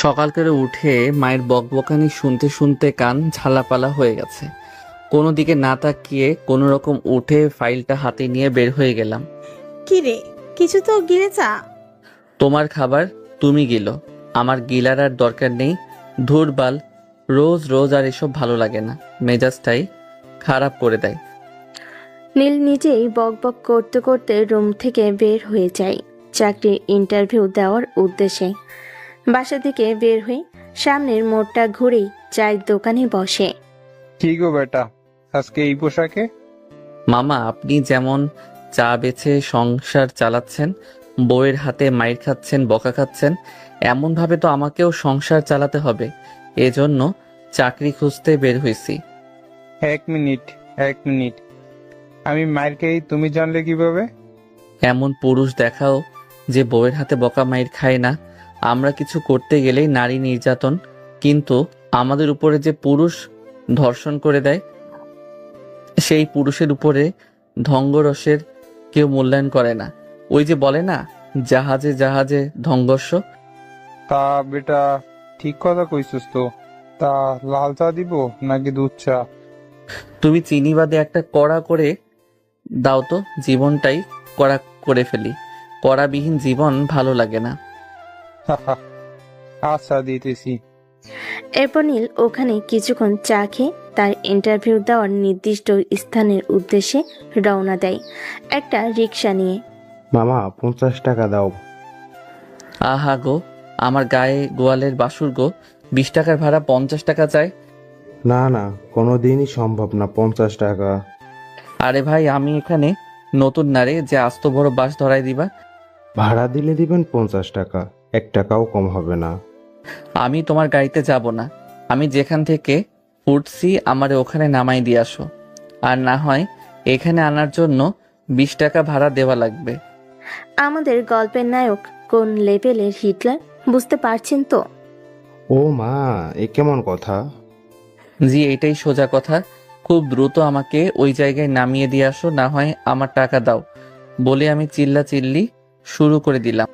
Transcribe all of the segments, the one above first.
সকাল করে উঠে মায়ের বকবকানি শুনতে শুনতে কান ঝালাপালা হয়ে গেছে। কোনো দিকে না তাকিয়ে কোনো রকম উঠে ফাইলটা হাতে নিয়ে বের হয়ে গেলাম। কি রে, কিছু তো গিলে চা। তোমার খাবার তুমি গিলো, আমার গিলার আর দরকার নেই। ধুরবাল, রোজ রোজ আর এসব ভালো লাগে না, মেজাজটাই খারাপ করে দেয়। নীল নিজেই বকবক করতে করতে রুম থেকে বের হয়ে যায় চাকরির ইন্টারভিউ দেওয়ার উদ্দেশ্যে। বাসা থেকে বের হয়ে সামনের মোড়টা ঘুরেই চায়ের দোকানে বসে। কি গো বেটা, আজকে এই পোশাকে? মামা, আপনি যেমন চা বেচে সংসার চালাচ্ছেন, বউয়ের হাতে মাইর খাচ্ছেন, বকা খাচ্ছেন, এমন ভাবে তো আমাকেও সংসার চালাতে হবে। এজন্য চাকরি খুঁজতে বের হয়েছি। এক মিনিট, এক মিনিট, আমি মায়ের খেয়ে তুমি জানলে কিভাবে? এমন পুরুষ দেখাও যে বউয়ের হাতে বকা মাইর খায় না। আমরা কিছু করতে গেলেই নারী নির্যাতন, কিন্তু আমাদের উপরে যে পুরুষ ধর্ষণ করে দেয়, সেই পুরুষের উপরে ধঙ্গরসের কেউ মূল্যায়ন করে না। ওই যে বলে না, জাহাজে জাহাজে ধঙ্গর্ষ। তা বেটা, ঠিক কথা কইছিস তো। তা লাল চা দিব নাকি দুধ চা? তুমি চিনি বাদে একটা কড়া করে দাও তো, জীবনটাই কড়া করে ফেলি। কড়াবিহীন জীবন ভালো লাগে না। আচ্ছা, দিতেছি। এরপর নীল ওখানে কিছুক্ষণ চা খেয়ে তার ইন্টারভিউ দেওয়ার নির্দিষ্ট স্থানের উদ্দেশ্যে রওনা দেয় একটা রিক্সা নিয়ে। মামা 50 টাকা দাও। আহা গো, আমার গায়ে গোয়ালের বাসুর গো, 20 টাকার ভাড়া 50 টাকা চাই। না না, কোনোদিনই সম্ভব না 50 টাকা। আরে ভাই, আমি এখানে নতুন নারে যে আস্ত বড় বাস ধরাই দিবা। ভাড়া দিলে দিবেন 50 টাকা, 1 টাকাও কম হবে না। আমি তোমার গাড়িতে যাব না। আমি যেখান থেকে উঠছি আমারে ওখানে নামাই দিয়ে আসো, আর না হয় এখানে আনার জন্য 20 টাকা ভাড়া দেওয়া লাগবে। আমাদের গল্পের নায়ক কোন লেভেলের হিটলার বুঝতে পারছেন তো? ও মা, এ কেমন কথা? জি, এটাই সোজা কথা। খুব দ্রুত আমাকে ওই জায়গায় নামিয়ে দিয়ে আসো, না হয় আমার টাকা দাও বলে আমি চিল্লা চিল্লি শুরু করে দিলাম।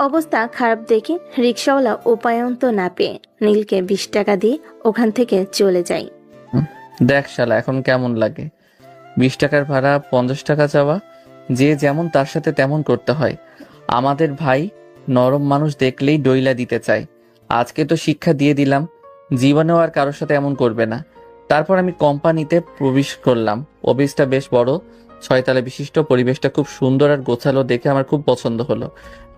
অবস্থা খারাপ দেখে রিক্সাওয়ালা উপায়ন্ত না পেয়ে নীলকে 20 টাকা দিয়ে ওখান থেকে চলে যায়। দেখ শালা, এখন কেমন লাগে? 20 টাকার ভাড়া 50 টাকা চাওয়া। যে যেমন তার সাথে তেমন করতে হয়। আমাদের ভাই নরম মানুষ দেখলেই ডইলা দিতে চায়। আজকে তো শিক্ষা দিয়ে দিলাম, জীবনেও আর কারোর সাথে এমন করবে না। তারপর আমি কোম্পানিতে প্রবেশ করলাম। অফিসটা বেশ বড়, 6 তলা বিশিষ্ট। পরিবেশটা খুব সুন্দর আর গোছালো দেখে আমার খুব পছন্দ হলো।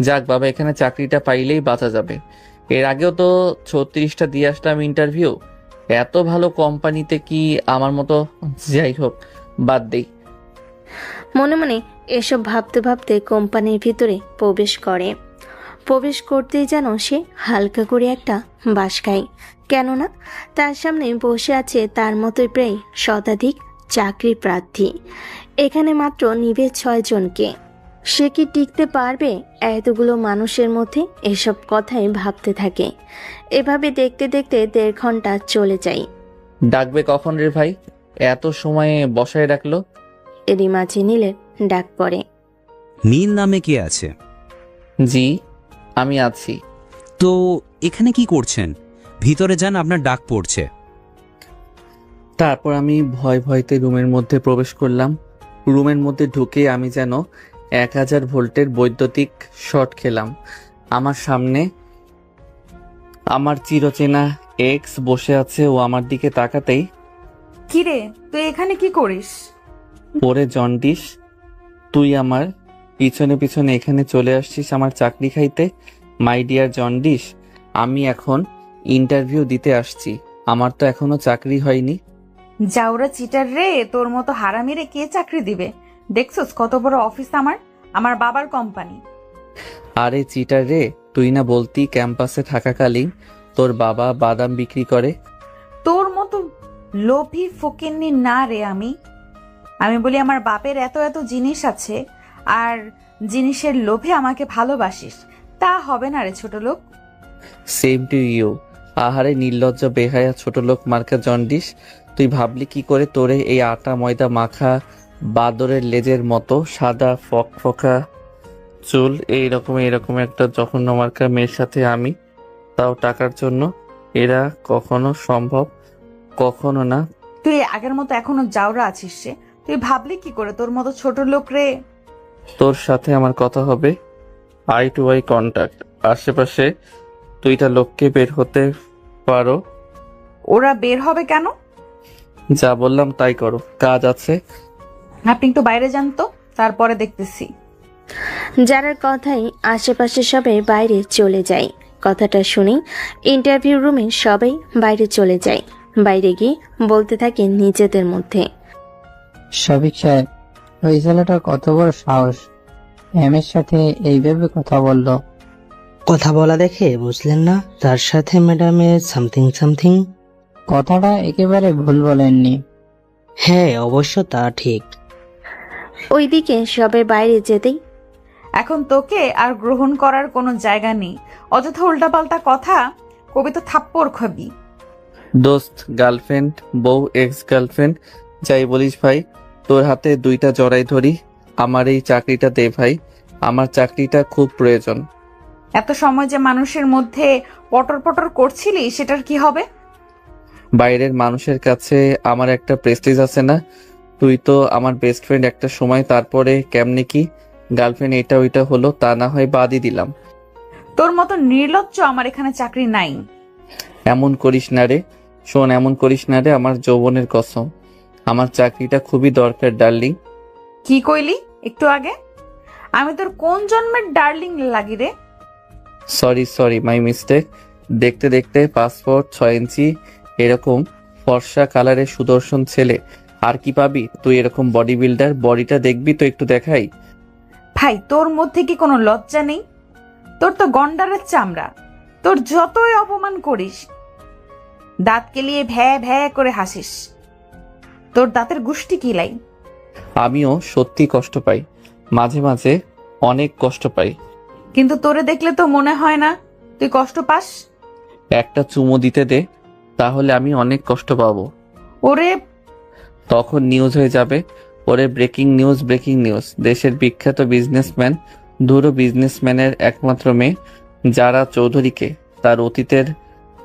যাক বাবা, এখানে চাকরিটা পাইলেই বাঁচা যাবে। এর আগেও তো 36টা দিয়ে আসলাম ইন্টারভিউ। এত ভালো কোম্পানিতে কি আমার মতো? যাই হোক, বাদ দেই। মনে মনে এসব ভাবতে ভাবতে কোম্পানির ভিতরে প্রবেশ করতেই যেন সে হালকা করে একটা বাঁশ খায়। কেননা তার সামনে বসে আছে তার মতোই প্রায় শতাধিক চাকরি প্রার্থী। এখানে মাত্র নিবে 6 জনকে। সে কি টিকতে পারবে এতগুলো মানুষের মধ্যে? এসব কথাই ভাবতে থাকে। এভাবে দেখতে দেখতে 1.5 ঘন্টা চলে যায়। ডাকবে কখন রে ভাই? এত সময়ে বসায় রাখলো। এরই মাঝে নীলের ডাক পড়ে। নীল নামে কে আছে? জি, আমি আছি। তো এখানে কি করছেন? ভিতরে যান, আপনার ডাক পড়ছে। তারপর আমি ভয় ভয়তে রুমের মধ্যে প্রবেশ করলাম। রুমের মধ্যে ঢুকে আমি যেন 1000 ভোল্টের বৈদ্যুতিক শর্ট খেলাম। আমার সামনে আমার চিরচেনা এক্স বসে আছে। ও আমার দিকে তাকাতেই, কিরে, তুই এখানে কি করিস? ওরে জন্ডিস, তুই আমার পিছনে পিছনে এখানে চলে আসছিস আমার চাকরি খাইতে? মাই ডিয়ার জন্ডিস, আমি এখন ইন্টারভিউ দিতে আসছি। আমার তো এখনো চাকরি হয়নি। জাউরা চিটার রে, তোর মতো হারামিরে কে চাকরি দিবে? দেখছস কত বড় অফিস আমার, আমার বাবার কোম্পানি। আরে চিটার রে, তুই না বলতি ক্যাম্পাসে থাকাকালীন তোর বাবা বাদাম বিক্রি করে? তোর মতো লোভী ফকিন্নি না রে আমি বলি আমার বাপের এত এত জিনিস আছে, আর জিনিসের লোভে আমাকে ভালোবাসিস, তা হবে না রে ছোট লোক। Same to you. আহারে নির্লজ্জ বেহায়া ছোট লোক মার্কা জন্ডিস, তুই ভাবলি কি করে তোরে এই আটা ময়দা মাখা বাদরের লেজের মতো সাদা ফকফকা চুল এইরকম একটা জঘন্য মার্কা মেয়ের সাথে আমি তাও টাকার জন্য। এরা কখনো সম্ভব, কখনো না। তুই আগের মতো এখনো জাউরা আছিস রে। তুই ভাবলি কি করে তোর মতো ছোট লোক রে? তোর সাথে আমার কথা হবে আই টু আই কন্টাক্ট। আশেপাশে 2টা লোককে বের হতে পারো। ওরা বের হবে কেন? যা বললাম তাই করো, কাজ আছে। আপনি একটু বাইরে যান তো, তারপরে দেখতেছি। যারার কথাই আশেপাশে সবাই বাইরে চলে যায়। কথাটা শুনে ইন্টারভিউ রুমে সবাই বাইরে চলে যায়। বাইরে গিয়ে বলতে থাকে নিজেদের মধ্যে, শফিক সাহেব, ওই ছেলেটা কত বড় সাহস, ম্যামের সাথে এইভাবে কথা বললো। কথা বলা দেখে বুঝলেন না তার সাথে ম্যাডামের সামথিং সামথিং? কথাটা একেবারে ভুল বলেননি। হ্যাঁ, অবশ্য তা ঠিক। ওইদিকে সবাই বাইরে যেতেই এখন তোকে আর গ্রহণ করার কোনো জায়গা নেই। অযথা উল্টাপাল্টা কথা কবি তো থাপ্পড় খাবি। দোস্ত, গার্লফ্রেন্ড, বউ, এক্স গার্লফ্রেন্ড, যাই বলিস ভাই, তোর হাতে 2টা জড়াই ধরি। আমার এই চাকরিটা দে ভাই, আমার চাকরিটা খুব প্রয়োজন। এত সময় যে মানুষের মধ্যে পটর পটর করছিলি, সেটার কি হবে? বাইরের মানুষের কাছে আমার একটা প্রেস্টিজ আছে না? তুই তো আমার বেস্ট ফ্রেন্ড একটা সময়, তারপরে কেমনে কি গার্লফ্রেন্ড এটা ওইটা হলো, তা না হয় বাদই দিলাম। তোর মতো নির্লজ্জ আমার এখানে চাকরি নাই। এমন করিস না রে, শোন, এমন করিস না রে, আমার যৌবনের কসম। আমার চাকরিটা খুবই দরকার ডার্লিং। কি কইলি একটু আগে? আমি তোর কোন জন্মের ডার্লিং লাগি রে? Sorry my mistake. দেখতে দেখতে পাসপোর্ট 6 ইঞ্চি এরকম ফর্সা কালারের সুদর্শন ছেলে আর কি পাবি? তুই এরকম বডি বিল্ডার, বডিটা দেখবি তো একটু দেখাই। ভাই, তোর মধ্যে কি কোনো লজ্জা নেই? তোর তো গন্ডারের চামড়া। তোর যতই অপমান করিস, দাঁত কেলিয়ে ভ্যা ভ্যা করে হাসিস। তোর দাঁতের গুষ্টি কিলাই। আমিও সত্যি কষ্ট পাই, মাঝে মাঝে অনেক কষ্ট পাই। কিন্তু তোরে দেখলে তো মনে হয় না তুই কষ্ট পাস। একটা চুমো দিতে দে, তাহলে আমি অনেক কষ্ট পাবো। ওরে, তখন নিউজ হয়ে যাবে। ওরে ব্রেকিং নিউজ, দেশের বিখ্যাত বিজনেসম্যান, ধুরো বিজনেসম্যানের একমাত্র মেয়ে যারা চৌধুরীকে তার অতীতের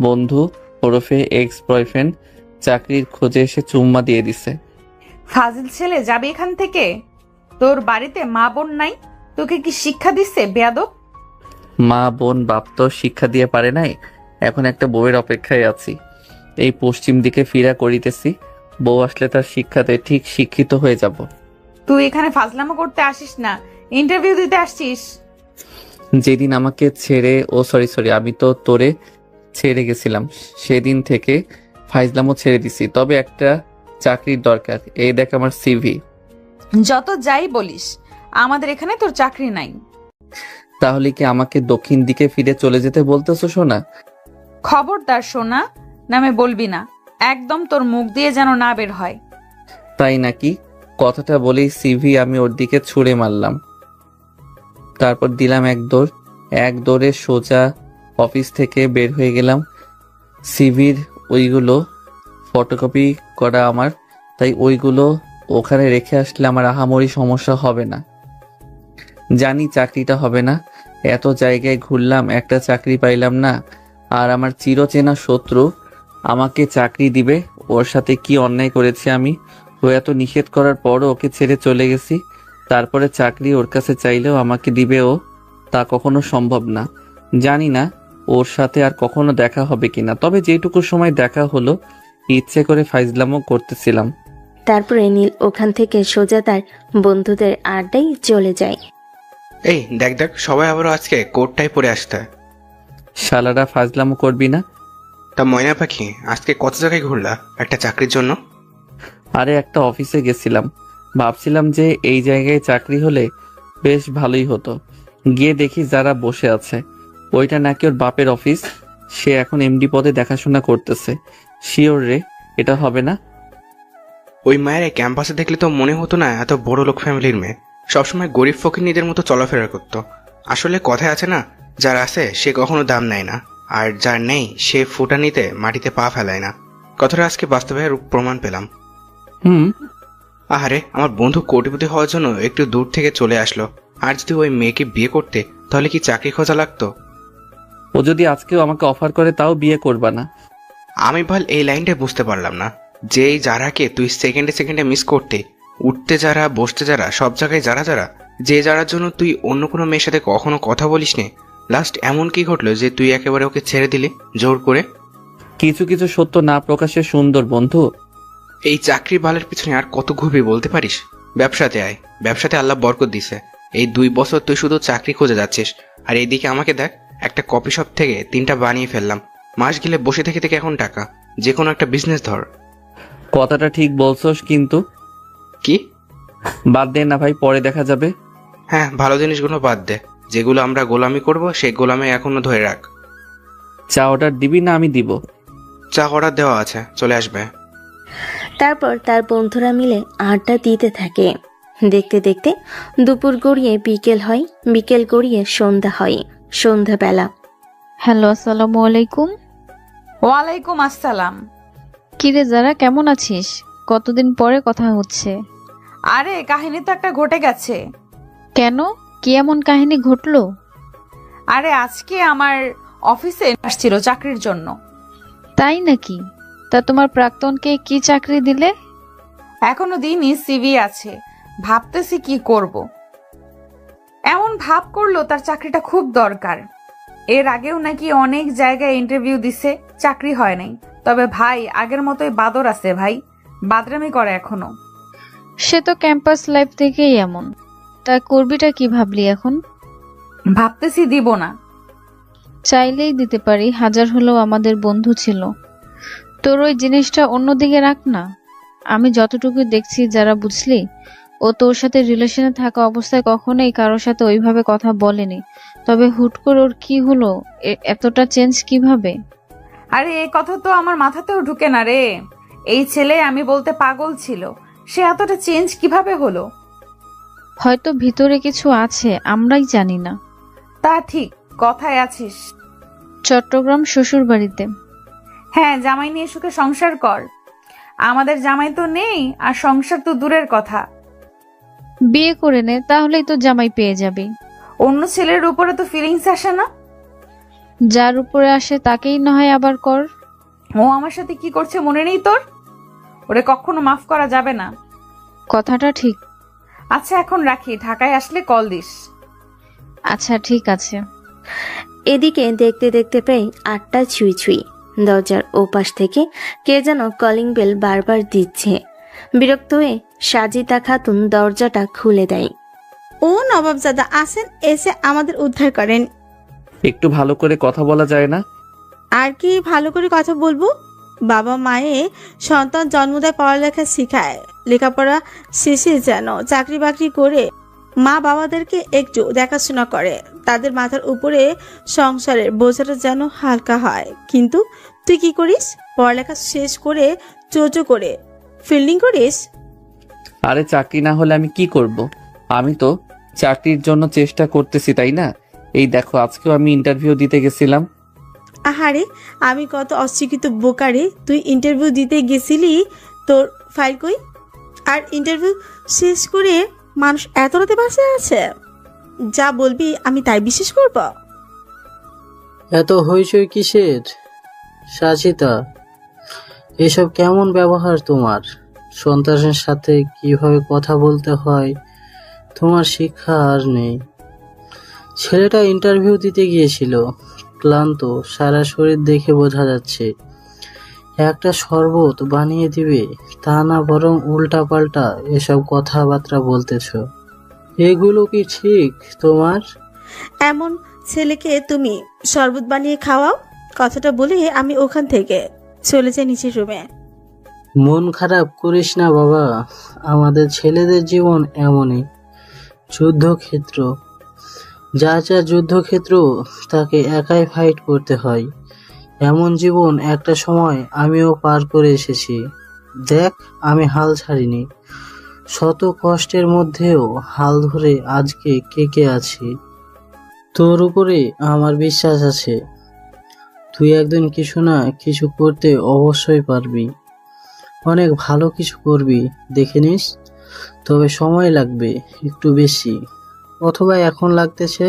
বন্ধু ওরফে এক্স বয়ফ্রেন্ড চাকরির খোঁজে এসে চুম্মা দিয়ে দিছে। ফাজিল ছেলে, যাবি এখান থেকে। তোর বাড়িতে মা বোন নাই? তোকে কি শিক্ষা দিচ্ছে বেয়াদব? মা বোন বাপ তো শিক্ষা দিয়ে পারে নাই, এখন একটা বউয়ের অপেক্ষায় আছি। এই পশ্চিম দিকে ফিরা করিতেছি, বউ আসলে তার শিক্ষাতে ঠিক শিক্ষিত হয়ে যাব। তুই এখানে ফাজলামো করতে আসিস না, ইন্টারভিউ দিতে আসছিস। যেদিন আমাকে ছেড়ে, সরি আমি তো তোরে ছেড়ে গেছিলাম, সেদিন থেকে ফাইজলামও ছেড়ে দিছি। তবে একটা চাকরির দরকার, এই দেখ আমার সিভি। যত যাই বলিস, আমাদের এখানে তোর চাকরি নাই। তাহলে কি আমাকে দক্ষিণ দিকে ফিরে চলে যেতে বলতেছো সোনা? খবরদার সোনা নামে বলবি না, একদম তোর মুখ দিয়ে যেন না বের হয়। তাই নাকি? কথাটা বলেই সিভি আমি ওর দিকে ছুঁড়ে মারলাম, তারপর দিলাম এক দৌড়ে সোজা অফিস থেকে বের হয়ে গেলাম। সিভির ওইগুলো ফটোকপি করা আমার, তাই ওইগুলো ওখানে রেখে আসলে আমার আহামরি সমস্যা হবে না। জানি চাকরিটা হবে না, এত জায়গায় ঘুরলাম, একটা চাকরি পাইলাম না। আর আমার চিরচেনা শত্রু আমাকে চাকরি দিবে। ওর সাথে কি অন্যায় করেছি আমি? ও এত নিষেধ করার পরও ওকে ছেড়ে চলে গেছি, তারপরে চাকরি ওর কাছে চাইলেও আমাকে দিবে ও? তা কখনো সম্ভব না। জানি না ওর সাথে আর কখনো দেখা হবে কিনা, তবে যেটুকু সময় দেখা হলো ইচ্ছে করে ফাইজলামও করতেছিলাম। তারপরে নীল ওখান থেকে সোজা তার বন্ধুদের আড্ডায় চলে যায়। এই দেখ দেখ, সবাই আবারও আজকে কোটটাই পরে আসতে। শালারা ফাজলামও করবি না? তা ময়না পাখি, আজকে কত জায়গায় ঘুরলা একটা চাকরির জন্য? আরে একটা অফিসে গেছিলাম, ভাবছিলাম যে এই জায়গায় চাকরি হলে বেশ ভালোই হতো। গিয়ে দেখি যারা বসে আছে, ওইটা নাকি ওর বাপের অফিস। সে এখন এমডি পদে দেখাশোনা করতেছে। শিওর রে, এটা হবে না? ওই মায়ের এই ক্যাম্পাসে দেখলে তো মনে হতো না এত বড় লোক ফ্যামিলির মেয়ে। সবসময় গরিব ফকিরনিদের মতো চলাফেরা করতো। আসলে কথায় আছে না, যার আছে সে কখনো দাম নেয় না, আর যার নেই সে ফুটানিতে মাটিতে পা ফেলায় না। কথাটা আজকে বাস্তবে প্রমাণ পেলাম। আহারে, আমার বন্ধু কোটিপতি হওয়ার জন্য একটু দূর থেকে চলে আসলো। আর যদি ওই মেয়েকে বিয়ে করতে, তাহলে কি চাকরি খোঁজা লাগতো? ও যদি আজকেও আমাকে অফার করে তাও বিয়ে করবা না। আমি বল এই লাইনটা বুঝতে পারলাম না, যে এই যারাকে তুই সেকেন্ডে সেকেন্ডে মিস করতে, উঠতে যারা বসতে যারা সব জায়গায় যারা যারা, যে যারার জন্য তুই অন্য কোনো মেয়ের সাথে কখনো কথা বলিস নি, লাস্ট এমন কি ঘটলো যে তুই একেবারে ওকে ছেড়ে দিলি জোর করে? কিছু কিছু সত্য না প্রকাশে সুন্দর বন্ধু। এই চাকরি বালের পিছনে আর কত ঘুরবি বলতে পারিস? ব্যবসাতে আয়, ব্যবসাতে আল্লাহ বরকত দিছে। এই 2 বছর তুই শুধু চাকরি খুঁজে যাচ্ছিস, আর এইদিকে আমাকে দেখ, একটা কফি শপ থেকে 3টা বানিয়ে ফেললাম। মাস গেলে বসে থেকে থেকে এখন টাকা, যে কোনো একটা বিজনেস ধর। কথাটা ঠিক বলছস, কিন্তু কি? বাদ দে না ভাই, পরে দেখা যাবে। হ্যাঁ, ভালো জিনিসগুলো বাদ দে, যেগুলো আমরা গোলামি করব সেই গোলামি এখনো ধরে রাখ। চা অর্ডার দিবি না আমি দিব? চা অর্ডার দেওয়া আছে, চলে আসবে। তারপর তার বন্ধুরা মিলে আড্ডা দিতে থাকে। দেখতে দেখতে দুপুর গড়িয়ে বিকেল হয়, বিকেল গড়িয়ে সন্ধ্যা হয়, সন্ধ্যাবেলা। হ্যালো, আসসালামু আলাইকুম। ওয়ালাইকুম আসসালাম। কিরে যারা, কেমন আছিস? কতদিন পরে কথা হচ্ছে। আরে কাহিনী তো একটা ঘটে গেছে। কেন, কি এমন কাহিনী ঘটলো? আরে আজকে আমার অফিসে আসছিল চাকরির জন্য। তাই নাকি? তা তোমার প্রাক্তনকে কি চাকরি দিলে? এখনো দিনই সিভি আছে, ভাবতেছি কি করব। এমন ভাব করলো তার চাকরিটা খুব দরকার। এর আগেও নাকি অনেক জায়গায় ইন্টারভিউ দিছে, চাকরি হয় নাই। তবে ভাই আগের মতোই বাদর আছে ভাই, বাদরামি করে এখনো। সে তো ক্যাম্পাস লাইফ থেকেই এমন। তা করবিটা কি ভাবলি এখন? ভাবতেছি দিব না। চাইলেই দিতে পারি, হাজার হলেও আমাদের বন্ধু ছিল। তোর ওই জিনিসটা অন্যদিকে রাখ না। আমি যতটুকু দেখছি যারা, বুঝলি, ও তোর সাথে রিলেশনে থাকা অবস্থায় কখনোই কারোর সাথে ওইভাবে কথা বলেনি। তবে হুট করে ওর কি হলো, এতটা চেঞ্জ কিভাবে? আরে এই কথা তো আমার মাথাতেও ঢুকে না রে। এই ছেলে আমি বলতে পাগল ছিল, সে এতটা চেঞ্জ কিভাবে হলো? হয়তো ভিতরে কিছু আছে, আমরাই জানি না। তা ঠিক, কথায় আছিস। চট্টগ্রাম শ্বশুর বাড়িতে। হ্যাঁ, জামাই নিয়ে সুখে সংসার কর। আমাদের জামাই তো নেই, আর সংসার তো দূরের কথা। বিয়ে করে নে, তাহলেই তো জামাই পেয়ে যাবি। অন্য ছেলের উপরে তো ফিলিংস আসে না? যার উপরে আসে তাকেই না হয় আবার কর। ও আমার সাথে কি করছে মনে নেই তোর? ওরে কখনো মাফ করা যাবে না। কথাটা ঠিক। আচ্ছা এখন রাখি, ঢাকায় আসলে কল দিস। আচ্ছা ঠিক আছে। এদিকে দেখতে দেখতে প্রায় 8টা ছুঁই ছুঁই। দরজার ওপাশ থেকে কে যেন কলিং বেল বারবার দিচ্ছে। বিরক্ত হয়ে সাজিদা খাতুন দরজাটা খুলে দেয়। ও নবাবজাদা আসেন, এসে আমাদের উদ্ধার করেন। একটু ভালো করে কথা বলা যায় না? আর কি ভালো করে কথা বলবো? বাবা মায়ে সন্তান জন্ম দেয়, পড়ালেখা শিখায়, লেখাপড়া শেষে যেন চাকরি বাকরি করে মা বাবাদেরকে একটু দেখাশোনা করে, তাদের মাথার উপরে সংসারের বোঝাটা যেন হালকা হয়। কিন্তু তুই কি করিস? পড়ালেখা শেষ করে চোচো করে ফিল্ডিং করিস। আরে চাকরি না হলে আমি কি করব? আমি তো চাকরির জন্য চেষ্টা করতেছি, তাই না? এই দেখো, আজকেও আমি ইন্টারভিউ দিতে গেছিলাম। আহারে, আমি কত অশিক্ষিত বোকারে, তুই ইন্টারভিউ দিতে গেছিলি, তোর ফাইল কই? আর ইন্টারভিউ শেষ করে মানুষ এত রাতে বাসায় আছে? যা বলবি আমি তাই বিশ্বাস করব? এত হইচই কিসের সাজিদা? এসব কেমন ব্যবহার তোমার? সন্তানের সাথে কিভাবে কথা বলতে হয় তোমার শিক্ষা আর নেই। ছেলেটা ইন্টারভিউ দিতে গিয়েছিল, ক্লান্ত, সারা শরীর দেখে বোঝা যাচ্ছে। একটা শরবত বানিয়ে দিবে তা না, বরং উল্টা পাল্টা এসব কথাবার্তা বলতেছ। এগুলো কি ঠিক তোমার? এমন ছেলেকে তুমি শরবত বানিয়ে খাওয়াও? কথাটা বলে আমি ওখান থেকে চলে যাই নিচের রুমে। মন খারাপ করিস না বাবা, আমাদের ছেলেদের জীবন এমনই, যুদ্ধক্ষেত্র। যা যা যুদ্ধক্ষেত্র তাকে একাই ফাইট করতে হয়। এমন জীবন একটা সময় আমিও পার করে এসেছি। দেখ, আমি হাল ছাড়িনি। শত কষ্টের মধ্যেও হাল ধরে আজকে কে আছি। তোর উপরে আমার বিশ্বাস আছে, তুই একদিন কিছু না কিছু করতে অবশ্যই পারবি। অনেক ভালো কিছু করবি, দেখে নিস। তবে সময় লাগবে একটু বেশি, অথবা এখন লাগতেছে।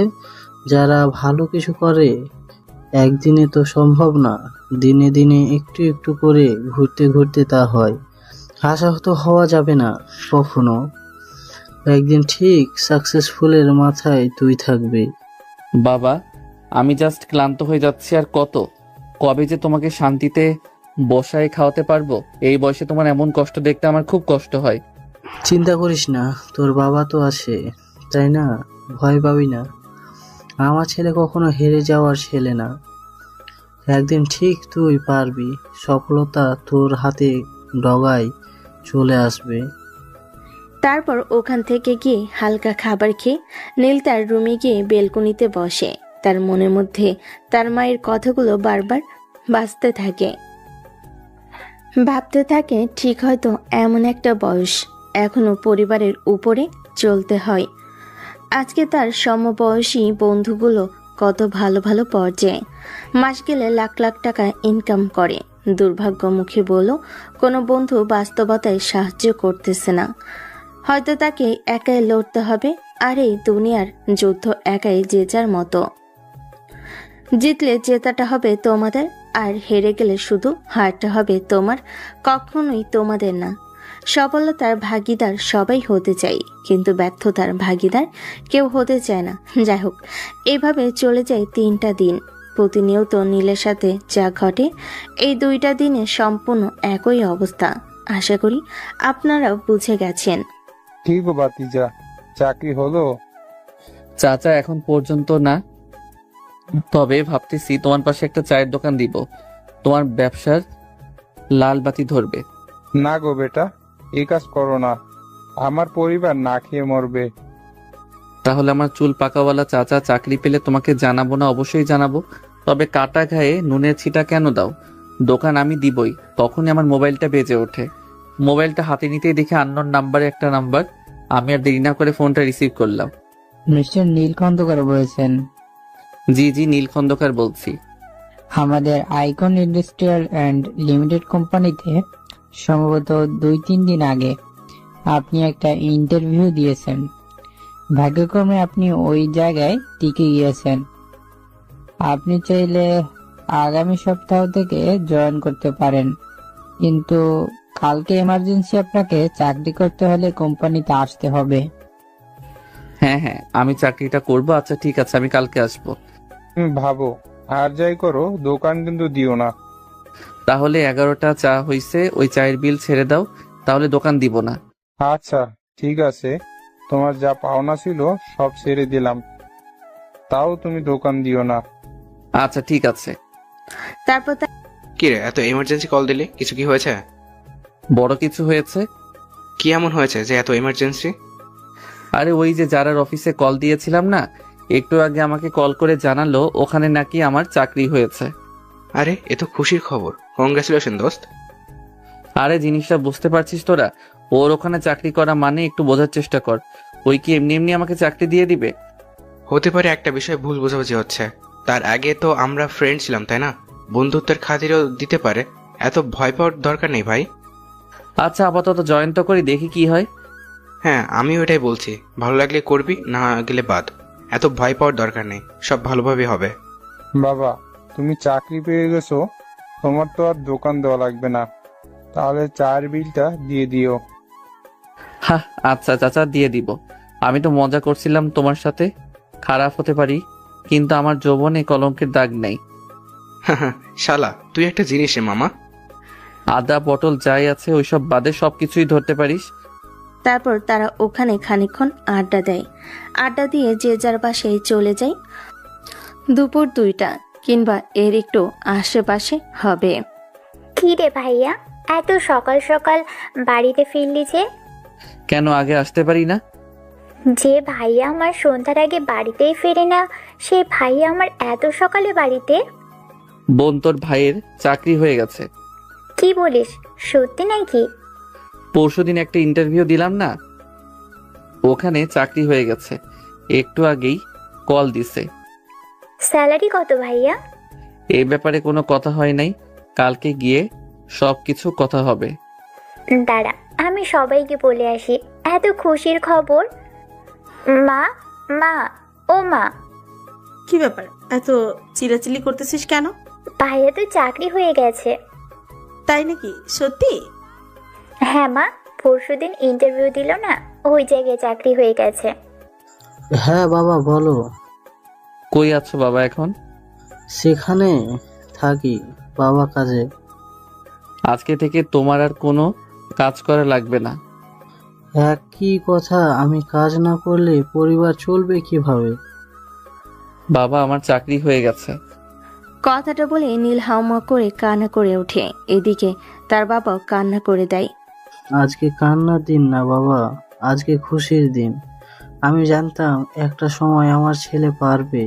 যারা ভালো কিছু করে একদিনে তো সম্ভব না, দিনে দিনে একটু একটু করে ঘুরতে ঘুরতে তা হয়। আশাহত হওয়া যাবে না কখনো। একদিন ঠিক সাকসেসফুলের মাথায় তুই থাকবি। বাবা, আমি জাস্ট ক্লান্ত হয়ে যাচ্ছি। আর কবে যে তোমাকে শান্তিতে বসায় খাওয়াতে পারবো? এই বয়সে তোমার এমন কষ্ট দেখতে আমার খুব কষ্ট হয়। চিন্তা করিস না, তোর বাবা তো আছে, তাই না? ভয় পাবি না। আমার ছেলে কখনো হেরে যাওয়ার ছেলে না। একদিন ঠিক তুই পারবি, সফলতা তোর হাতে ডগায় চলে আসবে। তারপর ওখান থেকে গিয়ে হালকা খাবার খেয়ে নীল তার রুমে গিয়ে বেলকনিতে বসে। তার মনের মধ্যে তার মায়ের কথাগুলো বারবার বাজতে থাকে। ভাবতে থাকে ঠিক হয়তো এমন একটা বয়স, এখনো পরিবারের উপরে চলতে হয়। আজকে তার সমবয়সী বন্ধুগুলো কত ভালো ভালো পর্যায়ে, মাস গেলে লাখ লাখ টাকা ইনকাম করে। দুর্ভাগ্যমুখী বলো কোনো বন্ধু বাস্তবতায় সাহায্য করতেছে না। হয়তো তাকে একাই লড়তে হবে, আর এই দুনিয়ার যুদ্ধ একাই যে যার মতো। জিতলে জেতাটা হবে তোমাদের, আর হেরে গেলে শুধু হারটা হবে তোমার, কখনোই তোমাদের না। সফলতার ভাগিদার সবাই হতে চাই, কিন্তু ব্যর্থতার ভাগিদার কেউ হতে চায় না। যাই হোক, এভাবে চলে যায় 3টা দিন। প্রতিনিয়ত নীলের সাথে যা ঘটে, এই 2টা দিনে সম্পূর্ণ একই অবস্থা। আশা করি আপনারাও বুঝে গেছেন। কি গো বাতিজা, চাকরি হলো? চাচা, এখন পর্যন্ত না, তবে ভাবতেছি তোমার পাশে একটা চায়ের দোকান দিব। তোমার ব্যবসার লাল বাতি ধরবে। না গো বেটা, এই কাজ করো না, আমার পরিবার না খেয়ে মরবে। তাহলে আমার চুল পাকাওয়ালা চাচা চাকরি পেলে তোমাকে জানাবো না? অবশ্যই জানাবো। তবে কাটা গায়ে নুনের ছিটা কেন দাও? দোকান আমি দিবই। তখনই আমার মোবাইলটা বেজে ওঠে। মোবাইলটা হাতে নিতেই দেখে আননোন নাম্বারে একটা নাম্বার। আমি আর দেরি না করে ফোনটা রিসিভ করলাম। মিস্টার নীল খন্দকার বলেছেন? জি জি, নীল খন্দকার বলছি। আমাদের আইকন ইন্ডাস্ট্রিয়াল অ্যান্ড লিমিটেড কোম্পানিতে সম্ভবত 2-3 দিন আগে আপনি একটা ইন্টারভিউ দিয়েছেন। ভাগ্যক্রমে আপনি ওই জায়গায় টিকে গিয়েছেন। আপনি চাইলে আগামী সপ্তাহ থেকে জয়েন করতে পারেন, কিন্তু কালকে এমার্জেন্সি আপনাকে চাকরি করতে হলে কোম্পানিতে আসতে হবে। হ্যাঁ হ্যাঁ, আমি চাকরিটা করব। আচ্ছা ঠিক আছে, আমি কালকে আসবো। ভাবো, আর যাই করো দোকান কিন্তু দিও না। তাহলে 11টা চা হইছে, ওই চায়ের বিল ছেড়ে দাও, তাহলে দোকান দিব না। আচ্ছা ঠিক আছে, তোমার যা পাওনা ছিল সব ছেড়ে দিলাম, তাও তুমি দোকান দিও না। আচ্ছা ঠিক আছে। তারপর কি রে, এত এমার্জেন্সি কল দিলি? কিছু কি হয়েছে? বড় কিছু হয়েছে। কি এমন হয়েছে যে এত এমার্জেন্সি? আরে ওই যে যারার অফিসে কল দিয়েছিলাম না, একটু আগে আমাকে কল করে জানালো ওখানে নাকি আমার চাকরি হয়েছে। আরে এ তো খুশির খবর, কংগ্রেচুলেশন দোস্ত। আরে জিনিসটা বুঝতে পারছিস তোরা? ওর ওখানে চাকরি করা মানে একটু বোঝার চেষ্টা কর। ওই কি এমনি এমনি আমাকে চাকরি দিয়ে দিবে? হতে পারে একটা বিষয় ভুল বোঝাবুঝি হচ্ছে। তার আগে তো আমরা ফ্রেন্ড ছিলাম, তাই না? বন্ধুত্বের খাতিরও দিতে পারে, এত ভয় পাওয়ার দরকার নেই ভাই। আচ্ছা আপাতত জয়েন তো করি, দেখি কি হয়। হ্যাঁ, আমিও এটাই বলছি, ভালো লাগলে করবি, না গেলে বাদ। এত ভয় পাওয়ার দরকার নেই, সব ভালোভাবে হবে। বাবা, তুমি চাকরি পেয়ে গেছো, তোমার তো আর দোকান দেওয়া লাগবে না, তাহলে চায়ের বিলটা দিয়ে দিও। হ্যাঁ আচ্ছা চাচা, দিয়ে দিব। আমি তো মজা করছিলাম তোমার সাথে। খারাপ হতে পারি, কিন্তু আমার যৌবনে কলঙ্কের দাগ নেই। শালা তুই একটা জিনিস রে মামা। আদা পটল যাই আছে ওইসব বাদে সবকিছুই ধরতে পারিস। তারপর তারা ওখানে খানিকক্ষণ আড্ডা দেয়। আড্ডা দিয়ে যে যার বাসায় চলে যায়। দুপুর 2টা কিংবা এর একটু আশেপাশে হবে। কি রে ভাইয়া, এত সকাল সকাল বাড়িতে ফিরলি যে? কেন আগে আসতে পারি না? যে ভাইয়া আমার সন্ধ্যার আগে বাড়িতেই ফেরে না, সে ভাইয়া আমার এত সকালে বাড়িতে? বোন, তোর ভাইয়ের চাকরি হয়ে গেছে। কি বলিস, সত্যি নাকি? পরশুদিন একটা ইন্টারভিউ দিলাম না, ওখানে চাকরি হয়ে গেছে। একটু আগেই কল দিছে। স্যালারি কত ভাইয়া? এই ব্যাপারে কোনো কথা হয় নাই, কালকে গিয়ে সবকিছু কথা হবে। দাঁড়া, আমি সবাইকে বলে আসি, এত খুশির খবর। মা, মা, ও মা। কি ব্যাপার, এত চিল্লাচিল্লি করতেছিস কেন? ভাইয়া তো চাকরি হয়ে গেছে। তাই নাকি? সত্যি? হ্যাঁ মা, পরশুদিন ইন্টারভিউ দিল না, ওই জায়গায় চাকরি হয়ে গেছে। হ্যাঁ বাবা বলো। কই আছো বাবা এখন? সেখানে থাকি বাবা, কাজে। আজকে থেকে তোমার আর কোনো কাজ করা লাগবে না। একই কথা, আমি কাজ না করলে পরিবার চলবে কিভাবে? বাবা আমার চাকরি হয়ে গেছে। কথাটা বলে নীল হাউমা করে কান্না করে ওঠে। এদিকে তার বাবা কান্না করে দেয়। আজকে কান্নার দিন না বাবা, আজকে খুশির দিন। আমি জানতাম একটা সময় আমার ছেলে পারবে।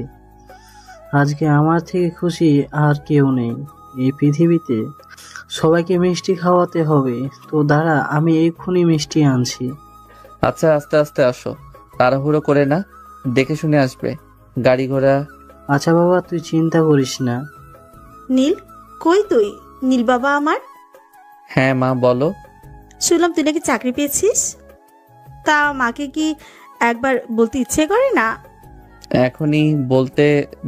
আজকে আমার থেকে খুশি আর কেউ নেই এই পৃথিবীতে। সবাইকে মিষ্টি খাওয়াতে হবে, তো দাঁড়া আমি এক্ষুনি মিষ্টি আনছি। আচ্ছা আস্তে আস্তে আসো, তাড়াহুড়ো করে না, দেখে শুনে আসবে, গাড়ি ঘোড়া। আচ্ছা বাবা তুই চিন্তা করিস না। নীল, কই তুই? নীল বাবা আমার। হ্যাঁ মা বলো। শুনলাম তুই নাকি চাকরি পেয়েছিস। তা মাকে কি একবার বলতে ইচ্ছে করে না? এখনই বলতে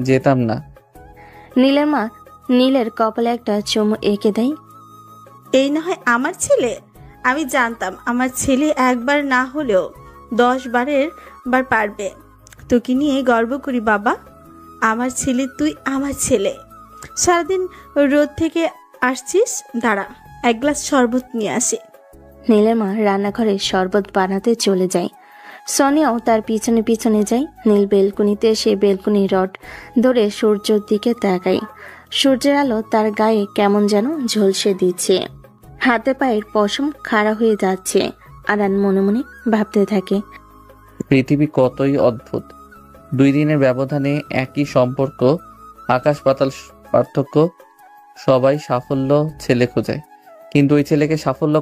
যেতাম না। নীলের মা নীলের কপালে একটা চুমু এঁকে দেয়। এই না হয় আমার ছেলে। আমি জানতাম আমার ছেলে একবার না হলেও 10 বার পারবে। তোকে নিয়ে গর্ব করি বাবা। আমার ছেলে, তুই আমার ছেলে। সারাদিন রোদ থেকে আসছিস, দাঁড়া এক গ্লাস শরবত নিয়ে আসি। নীলের মা রান্নাঘরে শরবত বানাতে চলে যায়। সোনিয়াও তার পিছনে পিছনে যায়। নীল বেলকুনিতে এসে বেলকুনি রড ধরে সূর্যের দিকে তাকায়। সূর্যের আলো তার গায়ে কেমন যেন ঝলসে দিচ্ছে। হাতে পায়ের পশম খাড়া হয়ে যাচ্ছে। আরান মনে মনে ভাবতে থাকে, পৃথিবী কতই অদ্ভুত। 2 দিনের ব্যবধানে একই সম্পর্ক, আকাশ পাতাল পার্থক্য। সবাই সাফল্য ছেলে খোঁজে, কিন্তু ওই ছেলেকে সাফল্য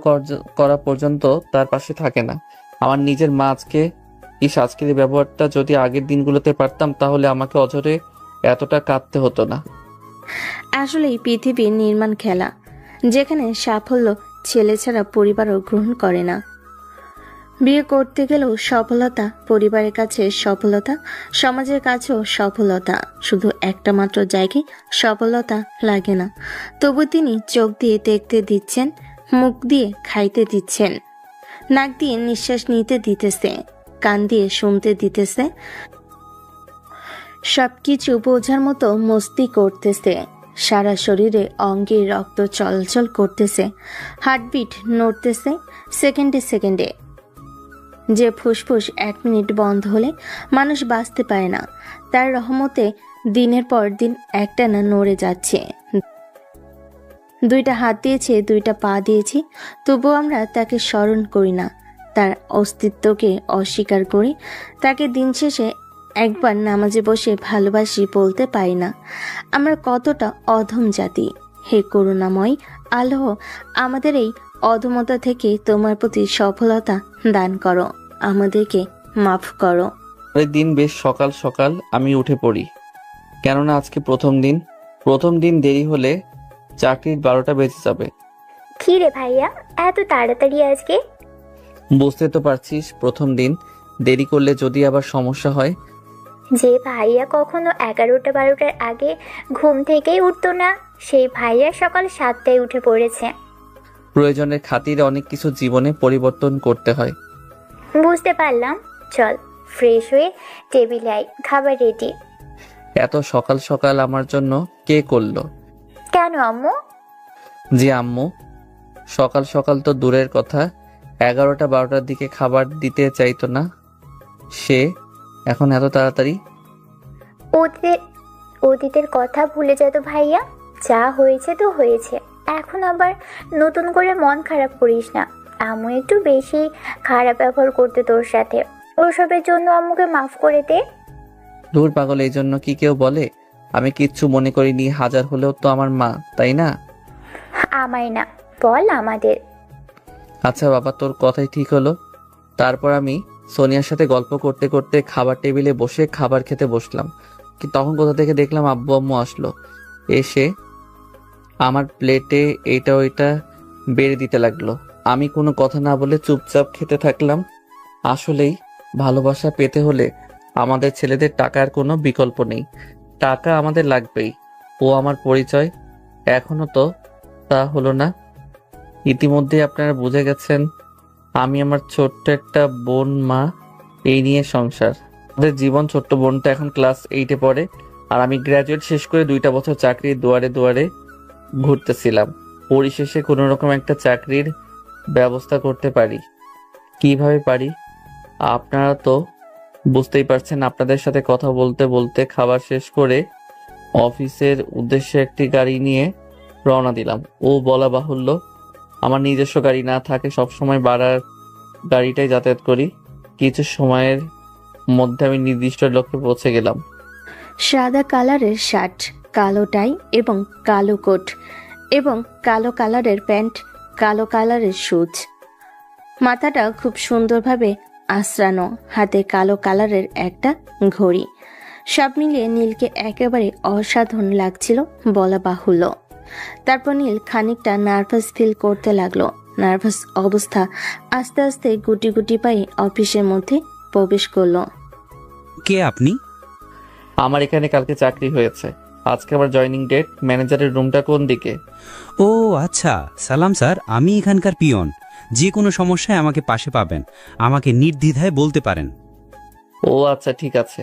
করা পর্যন্ত তার পাশে থাকে না। আমার নিজের মা আজকে আজকের এই ব্যবহারটা যদি আগের দিনগুলোতে পারতাম, তাহলে আমাকে অঝরে এতটা কাঁদতে হতো না। আসলেই পৃথিবীর নির্মাণ খেলা, যেখানে সাফল্য ছেলে ছাড়া পরিবারও গ্রহণ করে না। বিয়ে করতে গেলেও সফলতা, পরিবারের কাছে সফলতা, সমাজের কাছেও সফলতা। শুধু একটা মাত্র জায়গায় সফলতা লাগে না। তবু তিনি চোখ দিয়ে দেখতে দিচ্ছেন, মুখ দিয়ে খাইতে দিচ্ছেন, নাক দিয়ে নিঃশ্বাস নিতে দিতেছে, কান দিয়ে শুনতে দিতেছে, সবকিছু বোঝার মতো মস্তি করতেছে। সারা শরীরে অঙ্গে রক্ত চলাচল করতেছে, হার্টবিট নড়তেছে সেকেন্ডে সেকেন্ডে। যে ফুসফুস 1 মিনিট বন্ধ হলে মানুষ বাঁচতে পারে না, তার রহমতে দিনের পর দিন একটানা নড়ে যাচ্ছে। 2টা হাত দিয়েছে, 2টা পা দিয়েছি, তবুও আমরা তাকে স্মরণ করি না, তার অস্তিত্বকে অস্বীকার করি। তাকে দিন শেষে একবার নামাজে বসে ভালোবাসি বলতে পারি না। আমরা কতটা অধম জাতি। হে করুণাময় আল্লাহ, আমাদের এই অধমতা থেকে তোমার প্রতি সফলতা দান করো, আমাদেরকে মাফ করো। ওই দিন বেশ সকাল সকাল আমি উঠে পড়ি, কেননা আজকে প্রথম দিন দেরি হলে চাকরির 12টা বেজে যাবে। কি রে ভাইয়া, এত তাড়াতাড়ি আজকে? বুঝতে তো পারছিস, প্রথম দিন দেরি করলে যদি আবার সমস্যা হয়। যে ভাইয়া কখনো 11টা 12টার আগে ঘুম থেকেই উঠতো না, সেই ভাইয়া সকাল 7টায় উঠে পড়েছে। প্রয়োজনের খাতিরে অনেক কিছু জীবনে পরিবর্তন করতে হয়। বুঝতে পারলাম। চল ফ্রেশ হয়ে টেবিলে আয়, খাবার রেডি। এত সকাল সকাল আমার জন্য কে করলো? কেন আম্মু? জি আম্মু। সকাল সকাল তো দূরের কথা, 11টা 12টার দিকে খাবার দিতে চাইতো না সে, এখন এত তাড়াতাড়ি? অতীতের কথা ভুলে যেত ভাইয়া, যা হয়েছে তো হয়েছে। এখন আবার নতুন করে মন খারাপ করিস না। আম্মু একটু বেশি খারাপ ব্যবহার করতে তোর সাথে, ওসবের জন্য আম্মুকে মাফ করে দে। দূর পাগল, এই জন্য কি কেউ বলে? আমি কিচ্ছু মনে করিনি, হাজার হলেও তো আমার মা, তাই না? আমায় না, বল আমাদের। আচ্ছা বাবা, তোর কথাই ঠিক হলো। তারপর আমি সোনিয়ার সাথে গল্প করতে করতে খাবার টেবিলে বসে খাবার খেতে বসলাম। তখন কোথা থেকে দেখলাম আব্বু আম্মু আসলো, এসে আমার প্লেটে এইটা ওইটা বেড়ে দিতে লাগলো। আমি কোনো কথা না বলে চুপচাপ খেতে থাকলাম। আসলেই ভালোবাসা পেতে হলে আমাদের ছেলেদের টাকার কোনো বিকল্প নেই, টাকা আমাদের লাগবেই। ও আমার পরিচয়, এখনো তো তা হলো না। ইতিমধ্যে আপনারা বুঝে গেছেন আমি আমার ছোট্ট একটা বোন, মা, এই নিয়ে সংসার। আমাদের জীবন। ছোট্ট বোনটা এখন ক্লাস 8-এ পড়ে, আর আমি গ্র্যাজুয়েট শেষ করে 2টা বছর চাকরির দুয়ারে দুয়ারে ঘুরতেছিলাম। পরিশেষে কোনো রকম একটা চাকরির ব্যবস্থা করতে পারি। কিভাবে পারি আপনারা তো বুঝতেই পারছেন। আপনাদের সাথে কথা বলতে বলতে খাবার শেষ করে অফিসের উদ্দেশ্যে একটি গাড়ি নিয়ে রওনা দিলাম। ও বলা বাহুল্য, আমার নিজস্ব গাড়ি না থাকে, সবসময় বাড়ার গাড়িটাই যাতায়াত করি। কিছু সময়ের মধ্যে আমি নির্দিষ্ট লক্ষ্যে পৌঁছে গেলাম। সাদা কালারের শার্ট, কালো টাই এবং কালো কোট এবং কালো কালারের প্যান্ট, কালো কালারের শুজ। মাথাটা খুব সুন্দরভাবে আঁচড়ানো, হাতে কালো কালারের একটা ঘড়ি। সব মিলিয়ে নীলকে একেবারে অসাধারণ লাগছিল বলা বাহুল্য। তারপর নীল খানিকটা নার্ভাস ফিল করতে লাগলো। নার্ভাস অবস্থা আস্তে আস্তে গুটি গুটি পায়ে অফিসের মধ্যে প্রবেশ করলো। কে আপনি? আমার এখানে কালকে চাকরি হয়েছে, আজকে আমার জয়েনিং ডেট। ম্যানেজারের রুমটা কোন দিকে? ও আচ্ছা, সালাম স্যার, আমি এখানকার পিয়ন। যে কোনো সমস্যায় আমাকে পাশে পাবেন, আমাকে নির্দ্বিধায় বলতে পারেন। ও আচ্ছা, ঠিক আছে।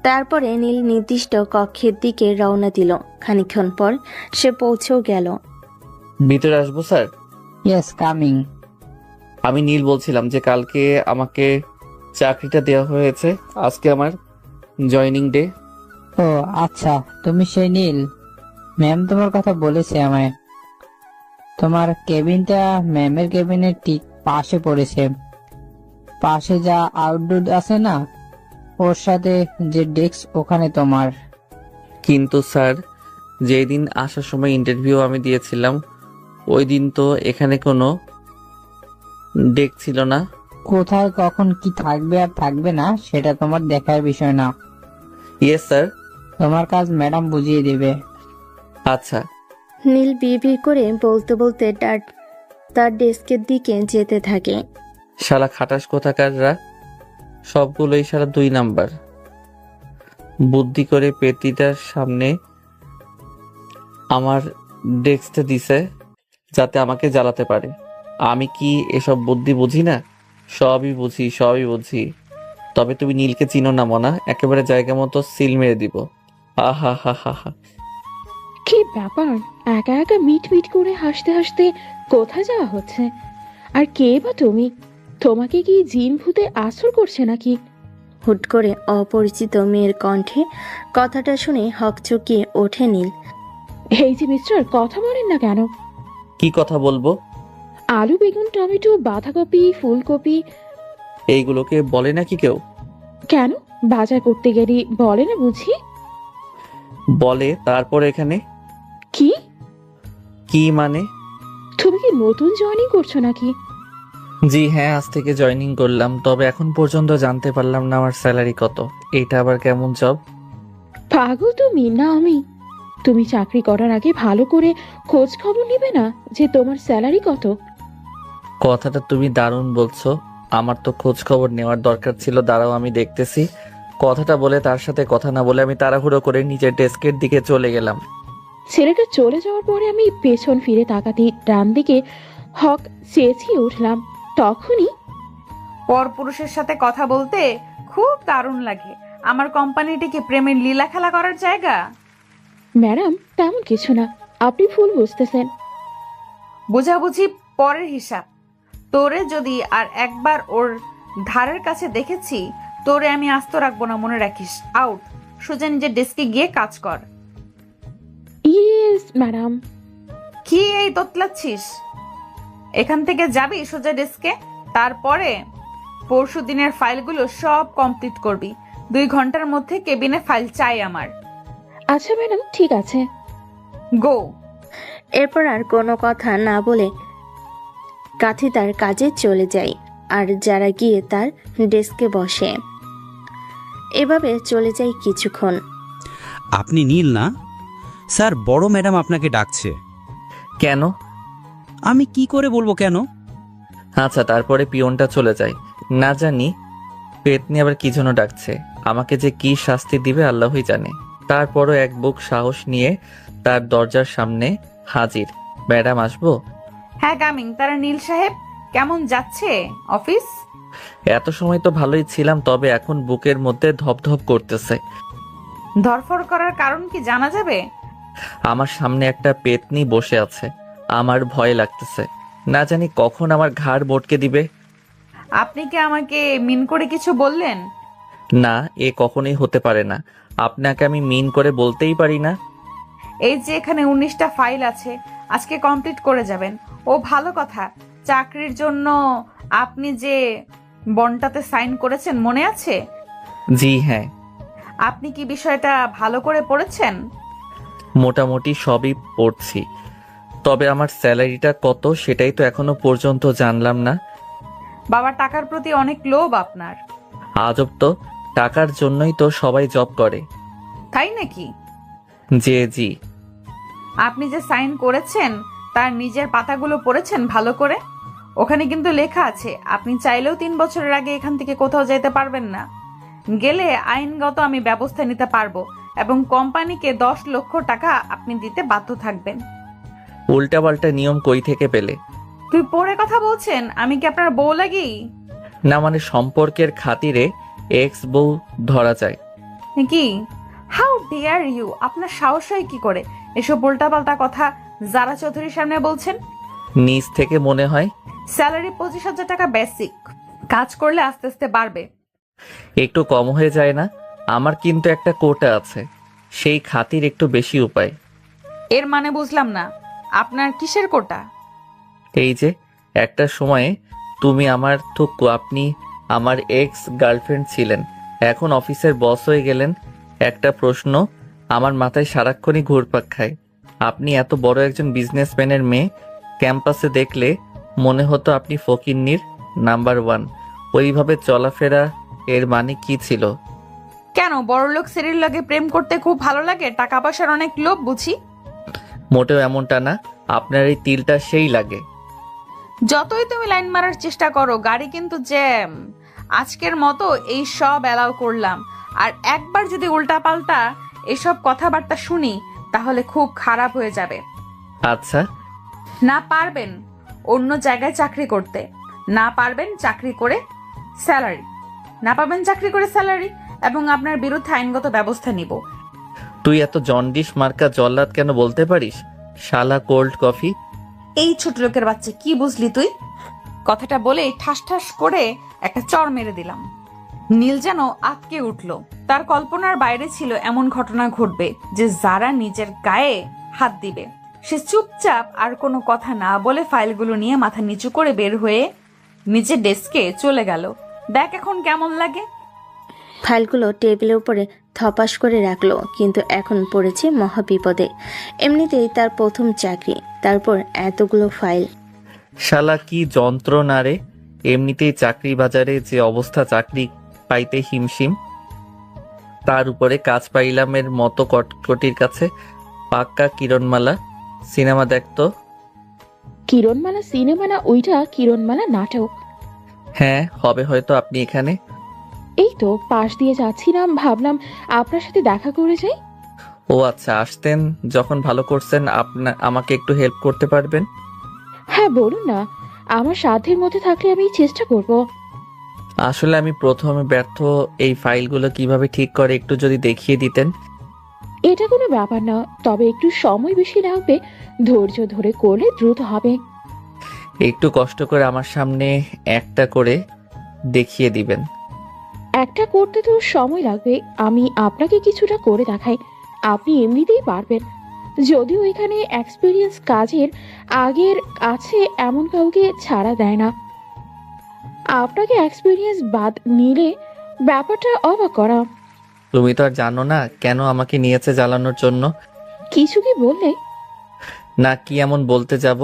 তারপরে নীল নির্দিষ্ট কক্ষের দিকে রওনা দিল। খানিকক্ষণ পর সে পৌঁছেও গেল। ভিতরে আসবো স্যার? Yes, coming. আমি নীল বলছিলাম যে কালকে আমাকে চাকরিটা দেওয়া হয়েছে, আজকে আমার জয়েনিং ডে। ও আচ্ছা, তুমি সেই নীল। ম্যাম তোমার কথা বলেছে আমায়। তোমার কেবিনটা ম্যামের কেবিনের ঠিক পাশে পড়েছে। পাশে যা আউটডোর আছে না, ওর সাথে যে ডেস্ক, ওখানে তোমার। কিন্তু স্যার, যেই দিন আসার সময় ইন্টারভিউ আমি দিয়েছিলাম, ওই দিন তো এখানে কোনো ডেস্ক ছিল না। কোথায় কখন কি থাকবে আর থাকবে না সেটা তোমার দেখার বিষয় না। Yes sir. তোমার কাজ ম্যাডাম বুঝিয়ে দেবে। আচ্ছা। নীল বিড়বিড় করে বলতে বলতে তার ডেস্কের দিকে যেতে থাকে। শালা খাটাস কোথাকাররা, সবগুলোই শালা 2 নাম্বার। বুদ্ধি করে পেটিটার সামনে আমার ডেস্কটা দিছে যাতে আমাকে জ্বালাতে পারে। আমি কি এসব বুদ্ধি বুঝি না? সবই বুঝি, সবই বুঝি। তবে তুমি নীলকে চিনো না মনা, একেবারে জায়গা মতো সিল মেরে দিব। আহা হা হা হা। কি ব্যাপার, একা একা মিট মিট করে হাসতে হাসতে কোথায় যাওয়া হচ্ছে? আর কে বা তুমি? তোমাকে কি জিন ভূতে আসর করছে নাকি? হুট করে অপরিচিত মেয়ের কণ্ঠে কথাটা শুনে হকচকিয়ে ওঠে নীল। এই যে মিস্টার, কথা বলেন না কেন? কি কথা বলবো? আলু, বেগুন, টমেটো, বাঁধাকপি, ফুলকপি, এইগুলোকে বলে নাকি কেউ? কেন বাজার করতে গেলে বলে না বুঝি? বলে। তারপর এখানে কি কি মানে? তুমি কি নতুন জয়েনিং করছো নাকি? জি হ্যাঁ, আজ থেকে জয়েনিং করলাম। তবে এখন পর্যন্ত জানতে পারলাম না আমার স্যালারি কত। এটা আবার কেমন জব? পাগল তুমি না আমি? তুমি চাকরি করার আগে ভালো করে খোঁজ খবর নেবে না যে তোমার স্যালারি কত? কথাটা তুমি দারুণ বলছো। আমার তো খোঁজ খবর নেওয়ার দরকার ছিল। দাঁড়াও, আমি দেখতেছি। কথাটা বলে তার সাথে কথা না বলে আমি তাড়াহুড়ো করে নিজের ডেস্কের দিকে চলে গেলাম। ছেলেটা চলে যাওয়ার পরে আমি পেছন ফিরে তাকাতে ডান দিকে হক চেঁচিয়ে উঠলাম। তখনই পরপুরুষের সাথে কথা বলতে খুব দারুণ লাগে। আমার কোম্পানিটি কি প্রেমের লীলা খেলা করার জায়গা? ম্যাডাম, তেমন কিছু না, আপনি ভুল বুঝতেছেন। বুঝাবুঝি পরের হিসাব। তোরে যদি আর একবার ওর ধারের কাছে দেখেছি, তোরে আমি আস্ত রাখবো না, মনে রাখিস। আউট। সোজা নিজের ডেস্কে গিয়ে কাজ কর। Yes madam. কি এই তোতলাচ্ছিস? এখান থেকে যাবি সোজা ডেস্কে। তারপরে পরশু দিনের ফাইলগুলো সব কমপ্লিট করবি। 2 ঘন্টার মধ্যে কেবিনে ফাইল চাই আমার। আচ্ছা ম্যাডাম, ঠিক আছে। গো। এরপর আর কোনো কথা না বলে কাঠি তার কাজে চলে যায়, আর যারা গিয়ে তার ডেস্কে বসে। এভাবে চলে যায় কিছুক্ষণ। আপনি নীল না? স্যার, বড় ম্যাডাম আপনাকে ডাকছে। কেন? আমি কি করে বলবো কেন? আচ্ছা, তারপরে পিয়নটা চলে যায়। না জানি পেতনি আবার কি জন্য ডাকছে? আমাকে যে কি শাস্তি দিবে আল্লাহই জানে। তারপরও এক বুক সাহস নিয়ে তার দরজার সামনে হাজির। ম্যাডাম আসবো? হ্যাঁ কামিং। তারা নীল সাহেব কেমন যাচ্ছে অফিস? এত সময় তো ভালোই ছিলাম, তবে এখন বুকের মধ্যে ধপধপ করতেছে। ধরফর করার কারণ কি জানা যাবে? আমার সামনে একটা পেতনি বসে আছে, আমার ভয় লাগতেছে। না জানি কখন আমার ঘাড় বটকে দিবে। আপনি কি আমাকে মিন করে কিছু বললেন? না, এ কখনোই হতে পারে না। আপনাকে আমি মিন করে বলতেই পারি না। এই যে এখানে 19টা ফাইল আছে, আজকে কমপ্লিট করে যাবেন। ও ভালো কথা, চাকরির জন্য আপনি যে বন্ডটাতে সাইন করেছেন মনে আছে? জি হ্যাঁ। আপনি কি বিষয়টা ভালো করে পড়েছেন? মোটামুটি সবই পড়ছি, তবে আমার স্যালারিটা কত সেটাই তো এখনো পর্যন্ত জানলাম না। বাবা টাকার প্রতি অনেক লোভ আপনার। আজব তো, টাকার জন্যই তো সবাই জব করে। তাই নাকি? জি। আপনি যে সাইন করেছেন তার নিজের পাতাগুলো পড়েছেন ভালো করে? ওখানে কিন্তু লেখা আছে আপনি চাইলেও 3 বছরের আগে এখান থেকে কোথাও যেতে পারবেন না। গেলে আইনগত আমি ব্যবস্থা নিতে পারবো এবং কোম্পানিকে 10 লক্ষ টাকা আপনি দিতে বাধ্য থাকবেন। উল্টাপাল্টা নিয়ম কই থেকে পেলে? তুই পড়ে কথা বলছেন? আমি কি আপনার বউ লাগি? না মানে সম্পর্কের খাতিরে এক্স বউ ধরা যায় কি? How dare you! আপনার সাহস হয় কি করে এসব উল্টাপাল্টা কথা যারা চৌধুরীর সামনে বলছেন? নিজ থেকে মনে হয়। স্যালারি 25,000 টাকা বেসিক, কাজ করলে আস্তে আস্তে বাড়বে। একটু কম হয়ে যায় না? আমার কিন্তু একটা কোটা আছে, সেই খাতির একটু বেশি উপায়। এর মানে বুঝলাম না, আপনার কিসের কোটা? এই যে একটা সময়ে তুমি আমার আপনি আমার এক্স গার্লফ্রেন্ড ছিলেন, এখন অফিসের বস হয়ে গেলেন। একটা প্রশ্ন আমার মাথায় সারাক্ষণই ঘুরপাক খায়। আপনি এত বড় একজন বিজনেসম্যানের মেয়ে, ক্যাম্পাসে দেখলে মনে হতো আপনি ফকিন্নির নাম্বার 1। ওইভাবে চলাফেরা এর মানে কি ছিল? কেন বড়লোক শ্রেণীর লগে প্রেম করতে খুব ভালো লাগে? টাকা পয়সার অনেক লোভ বুঝি? মোটেও এমনটা না, আপনার এই তিলটা সেই লাগে। যতই তুমি লাইন মারার চেষ্টা করো, গাড়ি কিন্তু জ্যাম। আজকের মতো এই সব অ্যালাউ করলাম, আর একবার যদি উল্টাপাল্টা এসব কথাবার্তা শুনি তাহলে খুব খারাপ হয়ে যাবে। আচ্ছা। না পারবেন অন্য জায়গায় চাকরি করতে, না পারবেন চাকরি করে স্যালারি, না পাবেন চাকরি করে স্যালারি, এবং আপনার বিরুদ্ধে আইনগত ব্যবস্থা নিব। তুই এত জন্ডিস মার্কা জল্লাদ কেন বলতে পারিস? শালা কোল্ড কফি। এই ছোট লোকের বাচ্চা, কি বুঝলি তুই? কথাটা বলে ঠাস ঠাস করে একটা চড় মেরে দিলাম। নীল যেন আটকে উঠল। তার কল্পনার বাইরে ছিল এমন ঘটনা ঘটবে যে যারা নিজের গায়ে হাত দিবে। সে চুপচাপ আর কোনো কথা না বলে ফাইলগুলো নিয়ে মাথা নিচু করে বের হয়ে নিজের ডেস্কে চলে গেল। দেখ এখন কেমন লাগে। ফাইলগুলো টেবিলের উপরে থপাস করে রাখলো, কিন্তু এখন পড়েছে মহা বিপদে। এমনিতেই তার প্রথম চাকরি, তারপর এতগুলো ফাইল। শালা কি যন্ত্রণা রে! এমনিতেই চাকরি বাজারে যে অবস্থা, চাকরি পাইতে হিমশিম, তার উপরে কাজ পাইলামের মতো কটকটির কাছে। পাক্কা কিরণমালা সিনেমা দেখতো। কিরণমালা সিনেমা না, ওইটা কিরণমালা নাটক। হ্যাঁ হবে হয়তো। আপনি এখানে? এই তো পাশ দিয়ে যাচ্ছিলাম, ভাবলাম আপনার সাথে দেখা করে যাই। ও আচ্ছা, আসতেন যখন ভালো করছেন। আমাকে একটু হেল্প করতে পারবেন? হ্যাঁ বলুন না, আমার সাধ্যের মধ্যে থাকলে আমি চেষ্টা করব। আসলে আমি প্রথমে ব্যর্থ। এই ফাইলগুলো কিভাবে ঠিক করে একটু যদি দেখিয়ে দিতেন। এটা কোনো ব্যাপার না, তবে একটু সময় বেশি লাগবে। ধৈর্য ধরে করলে দ্রুত হবে। একটু কষ্ট করে আমার সামনে একটা করে দেখিয়ে দিবেন। একটা করতে তো সময় লাগবে, আমি আপনাকে কিছুটা করে দেখাই, আপনি এমনিতেই পারবেন। যদিও এখানে এক্সপিরিয়েন্স কাজের আগের আছে এমন কাউকে ছাড়া দেয় না। আপনাকে এক্সপিরিয়েন্স বাদ নিলে ব্যাপারটা অবাক করা। তুমি তো আর জানো না কেন আমাকে নিয়েছে জ্বালানোর জন্য। কিছু কি বললে? না, কি এমন বলতে যাব?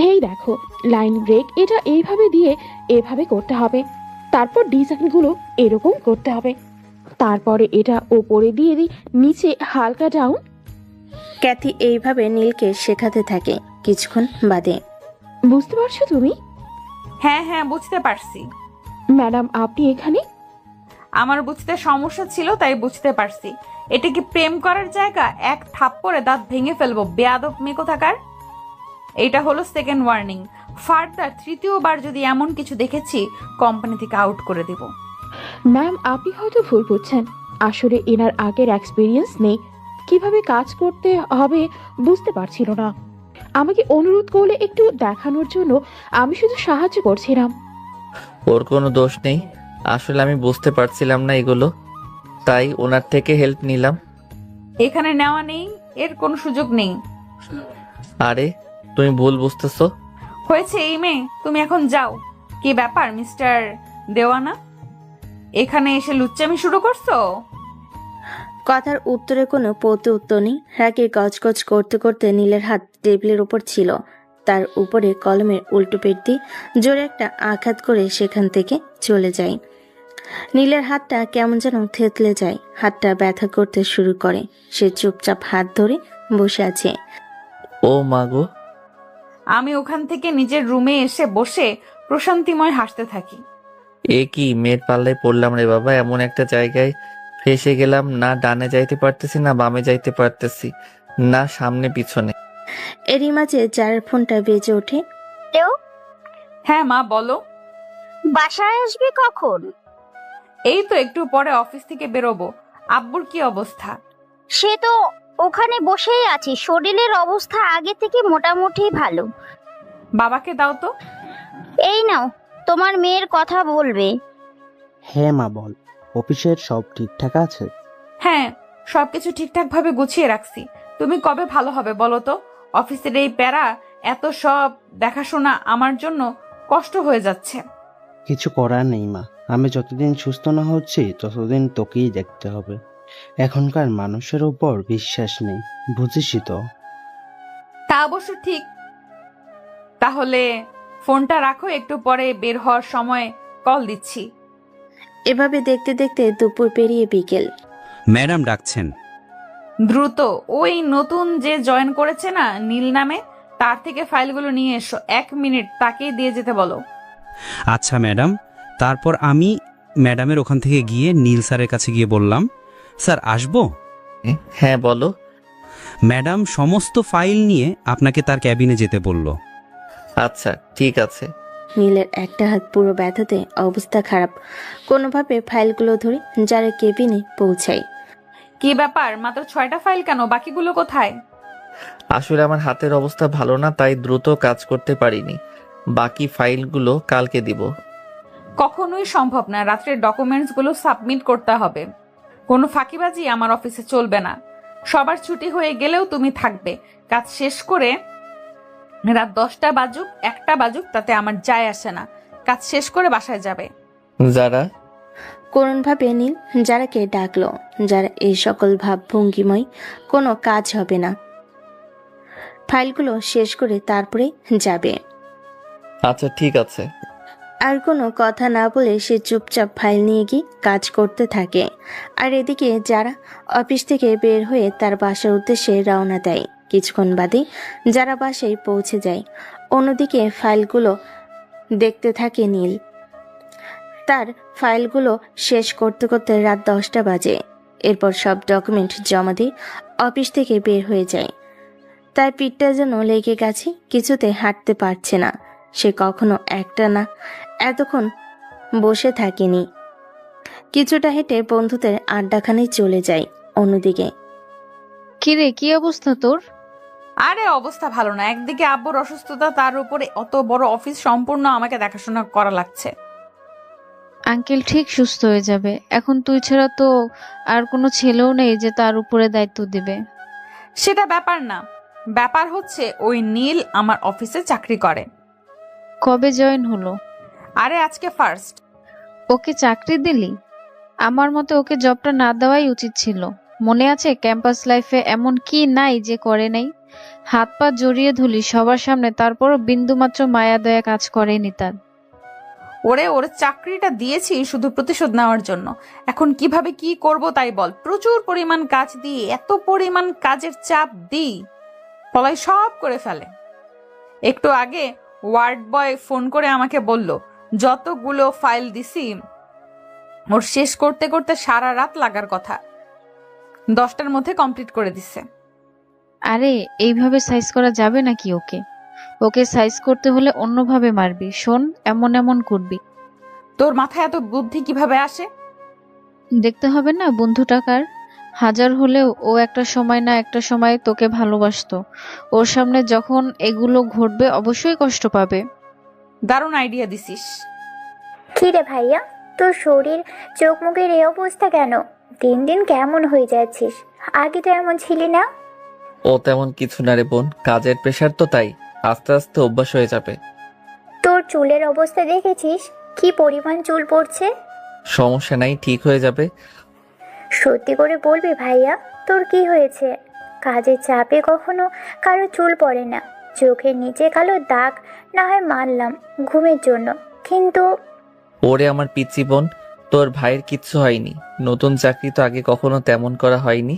এই দেখো, লাইন ব্রেক এটা এইভাবে দিয়ে এভাবে করতে হবে, তারপর ডিজাইনগুলো এরকম করতে হবে, তারপরে এটা ওপরে দিয়ে দিই, নিচে হালকা ডাউন। ক্যাথি এইভাবে নীলকে শেখাতে থাকে। কিছুক্ষণ বাদে, বুঝতে পারছো তুমি? হ্যাঁ হ্যাঁ বুঝতে পারছি। ম্যাডাম আপনি এখানে? আমার বুঝতে সমস্যা ছিল, তাই বুঝতে পারছি। এটা কি প্রেম করার জায়গা? এক থাপ্পড়ে দাঁত ভেঙে ফেলবো, বেয়াদব মেয়ে কোথাকার। এইটা হলো সেকেন্ড ওয়ার্নিং। ফার্দার তৃতীয়বার যদি এমন কিছু দেখেছি, কোম্পানি থেকে আউট করে দেব। ম্যাম, আপনি হয়তো ভুল বুঝছেন। আসলে এনার আগের এক্সপিরিয়েন্স নেই, কিভাবে কাজ করতে হবে বুঝতে পারছিল না। আমাকে অনুরোধ করলে একটু দেখানোর জন্য আমি শুধু সাহায্য করছিলাম। ওর কোনো দোষ নেই, আসলে আমি বুঝতে পারছিলাম না এগুলো, তাই ওনার থেকে হেল্প নিলাম। এখানে নেওয়া নেই, এর কোনো সুযোগ নেই। আরে তুমি ভুল বুঝতেছো। হয়েছে এই মেয়ে, তুমি এখন যাও। কি ব্যাপার মিস্টার দেওয়ানা, এখানে এসে লুচ্চামি শুরু করছো? কথার উত্তরে কোনো প্রত্যুত্তর নেই। রাগে গজগজ করতে করতে নীলের হাত টেবিলের উপর ছিল, তার উপরে কলমের উল্টো পেট দিয়ে জোরে একটা আঘাত করে সেখান থেকে চলে যায়। নীলের হাতটা কেমন যেন থেতলে যায়, হাতটা ব্যথা করতে শুরু করে। সে চুপচাপ হাত ধরে বসে আছে। ও মা গো। আমি ওখান থেকে নিজের রুমে এসে বসে প্রশান্তিময় হাসতে থাকি। এ কি মেয়ের পাল্লায় পড়লাম রে বাবা, এমন একটা জায়গায় ফেসে গেলাম, না ডানে যাইতে পারতেছি না বামে যাইতে পারতেছি, না সামনে পিছনে। এরই মাঝে যার ফোনটা বেজে ওঠে। হ্যাঁ মা বলো। বাসায় আসবে কখন? এই তো একটু পরে অফিস থেকে বেরোবো। আব্বুর কি অবস্থা? সে তো ওখানে বসেই আছে, শরীরের অবস্থা আগে থেকে মোটামুটি ভালো। বাবাকে দাও তো। এই নাও, তোমার মেয়ের কথা বলবে। হ্যাঁ মা বল, অফিসের সব ঠিকঠাক আছে? হ্যাঁ, সবকিছু ঠিকঠাক ভাবে গুছিয়ে রাখছি। তুমি কবে ভালো হবে বলো তো? অফিসের এই প্যারা, এত সব দেখাশোনা আমার জন্য কষ্ট হয়ে যাচ্ছে। কিছু করার নেই মা, আমি যতদিন সুস্থ না হচ্ছি ততদিন তোকেই দেখতে হবে। এখনকার মানুষের উপর বিশ্বাস নেই, বুঝিসই তো। তা অবশ্য ঠিক। তাহলে ফোনটা রাখো, একটু পরে বের হওয়ার সময় কল দিচ্ছি। এভাবে দেখতে দেখতে দুপুর পেরিয়ে বিকেল। ম্যাডাম ডাকছেন। দ্রুত ওই নতুন যে জয়েন করেছে না নীল নামে, তার থেকে ফাইলগুলো নিয়ে এসো। 1 মিনিট, তাকেই দিয়ে যেতে বলো। আচ্ছা ম্যাডাম। তারপর আমি ম্যাডামের ওখান থেকে গিয়ে নীল স্যারের কাছে গিয়ে বললাম, স্যার আসবো? হ্যাঁ বলো। ম্যাডাম সমস্ত ফাইল নিয়ে আপনাকে তার ক্যাবিনে যেতে বলল। আচ্ছা ঠিক আছে। নীলের একটা হাত পুরো ব্যথাতে অবস্থা খারাপ। কোনোভাবে ফাইলগুলো ধরে যারা কেবিনে পৌঁছায়। কি ব্যাপার, মাত্র 6টা ফাইল কেন? বাকিগুলো কোথায়? আসলে আমার হাতের অবস্থা ভালো না, তাই দ্রুত কাজ করতে পারিনি। বাকি ফাইলগুলো কালকে দিব। কখনোই সম্ভব না, রাত্রের ডকুমেন্টস গুলো সাবমিট করতে হবে। কোনো ফাঁকিবাজি আমার অফিসে চলবে না। সবার ছুটি হয়ে গেলেও তুমি থাকবে। কাজ শেষ করে রাত 10টা বাজুক 1টা বাজুক তাতে আমার যায় আসে না। কাজ শেষ করে বাসায় যাবে। যারা কোনভাবে নীল যারাকে ডাকলো। যারা এই সকল ভাবভঙ্গিময় কোনো কাজ হবে না, ফাইলগুলো শেষ করে তারপরে যাবে। আচ্ছা ঠিক আছে। আর কোনো কথা না বলে সে চুপচাপ ফাইল নিয়ে গিয়ে কাজ করতে থাকে। আর এদিকে যারা অফিস থেকে বের হয়ে তার বাসার উদ্দেশ্যে রওনা দেয়। কিছুক্ষণ বাদে যারা বাসায় পৌঁছে যায়। অন্যদিকে ফাইলগুলো দেখতে থাকে নীল। তার ফাইলগুলো শেষ করতে করতে রাত 10টা বাজে। এরপর সব ডকুমেন্ট জমা দিয়ে অফিস থেকে বের হয়ে যায়। তার পিঠটা যেন লেগে গেছে, কিছুতে হাঁটতে পারছে না। সে কখনো একটা না এতক্ষণ বসে থাকেনি। কিছুটা হেঁটে বন্ধুদের আড্ডাখানে চলে যায়। অন্যদিকে কিরে, কি অবস্থা তোর? আরে অবস্থা ভালো না। একদিকে আব্বুর অসুস্থতা, তার উপরে অত বড় অফিস সম্পূর্ণ আমাকে দেখাশোনা করা লাগছে। আঙ্কেল ঠিক সুস্থ হয়ে যাবে। এখন তুই ছাড়া তো আর কোনো ছেলেও নেই যে তার উপরে দায়িত্ব দিবে। সেটা ব্যাপার না, ব্যাপার হচ্ছে ওই নীল আমার অফিসে চাকরি করে। কবে জয়েন হলো? আরে আজকে ফার্স্ট। ওকে চাকরি দিলি? আমার মতে ওকে জবটা না দেওয়াই উচিত ছিল। মনে আছে ক্যাম্পাস লাইফে এমন কি নাই যে করে নাই? হাত পা জড়িয়ে ধুলি সবার সামনে, তারপরও বিন্দুমাত্র মায়া দয়া কাজ করেনি তার। ওর চাকরিটা দিয়েছি শুধু প্রতিশোধ নেওয়ার জন্য। এখন কিভাবে কি করব তাই বল। প্রচুর পরিমাণ কাজ দিয়ে এত পরিমাণ কাজের চাপ দিই, ফলাই সব করে ফেলে। একটু আগে ওয়ার্ড বয় ফোন করে আমাকে বলল যতগুলো ফাইল দিছি ওর শেষ করতে করতে সারা রাত লাগার কথা, 10টার মধ্যে কমপ্লিট করে দিচ্ছে। আরে এইভাবে সাইজ করা যাবে নাকি? ওকে ওকে সাইজ করতে হলে অন্যভাবে মারবি। শোন, এমন এমন করবি। তোর মাথায় এত বুদ্ধি কিভাবে আসে? দেখতে হবে না বন্ধু টাকার? হাজার হলেও ও একটা সময় না একটা সময় তোকে ভালোবাসতো। ওর সামনে যখন এগুলো ঘটবে অবশ্যই কষ্ট পাবে। দারুণ আইডিয়া দিছিস। কি রে ভাইয়া, তোর শরীর চোখ মুখের এই অবস্থা কেন? দিন দিন কেমন হয়ে যাচ্ছিস? আগে তো এমন ছিলি না। ও তেমন কিছু না রে বোন, কাজের প্রেশার তো, তাই আস্তে আস্তে অভ্যাস হয়ে যাবে। তোর চুলের অবস্থা দেখেছিস কি পরিমাণ চুল পড়ছে? সমস্যা নাই, ঠিক হয়ে যাবে। সত্যি করে বলবি ভাইয়া, তোর কি হয়েছে? কাজের চাপে কখনো কারো চুল পড়ে না, চোখের নিচে কালো দাগ না হয় মানলাম ঘুমের জন্য, কিন্তু ওরে আমার পিচ্চি বোন, তোর ভাইয়ের কিচ্ছু হয়নি। নতুন চাকরি তো আগে কখনো তেমন করা হয়নি,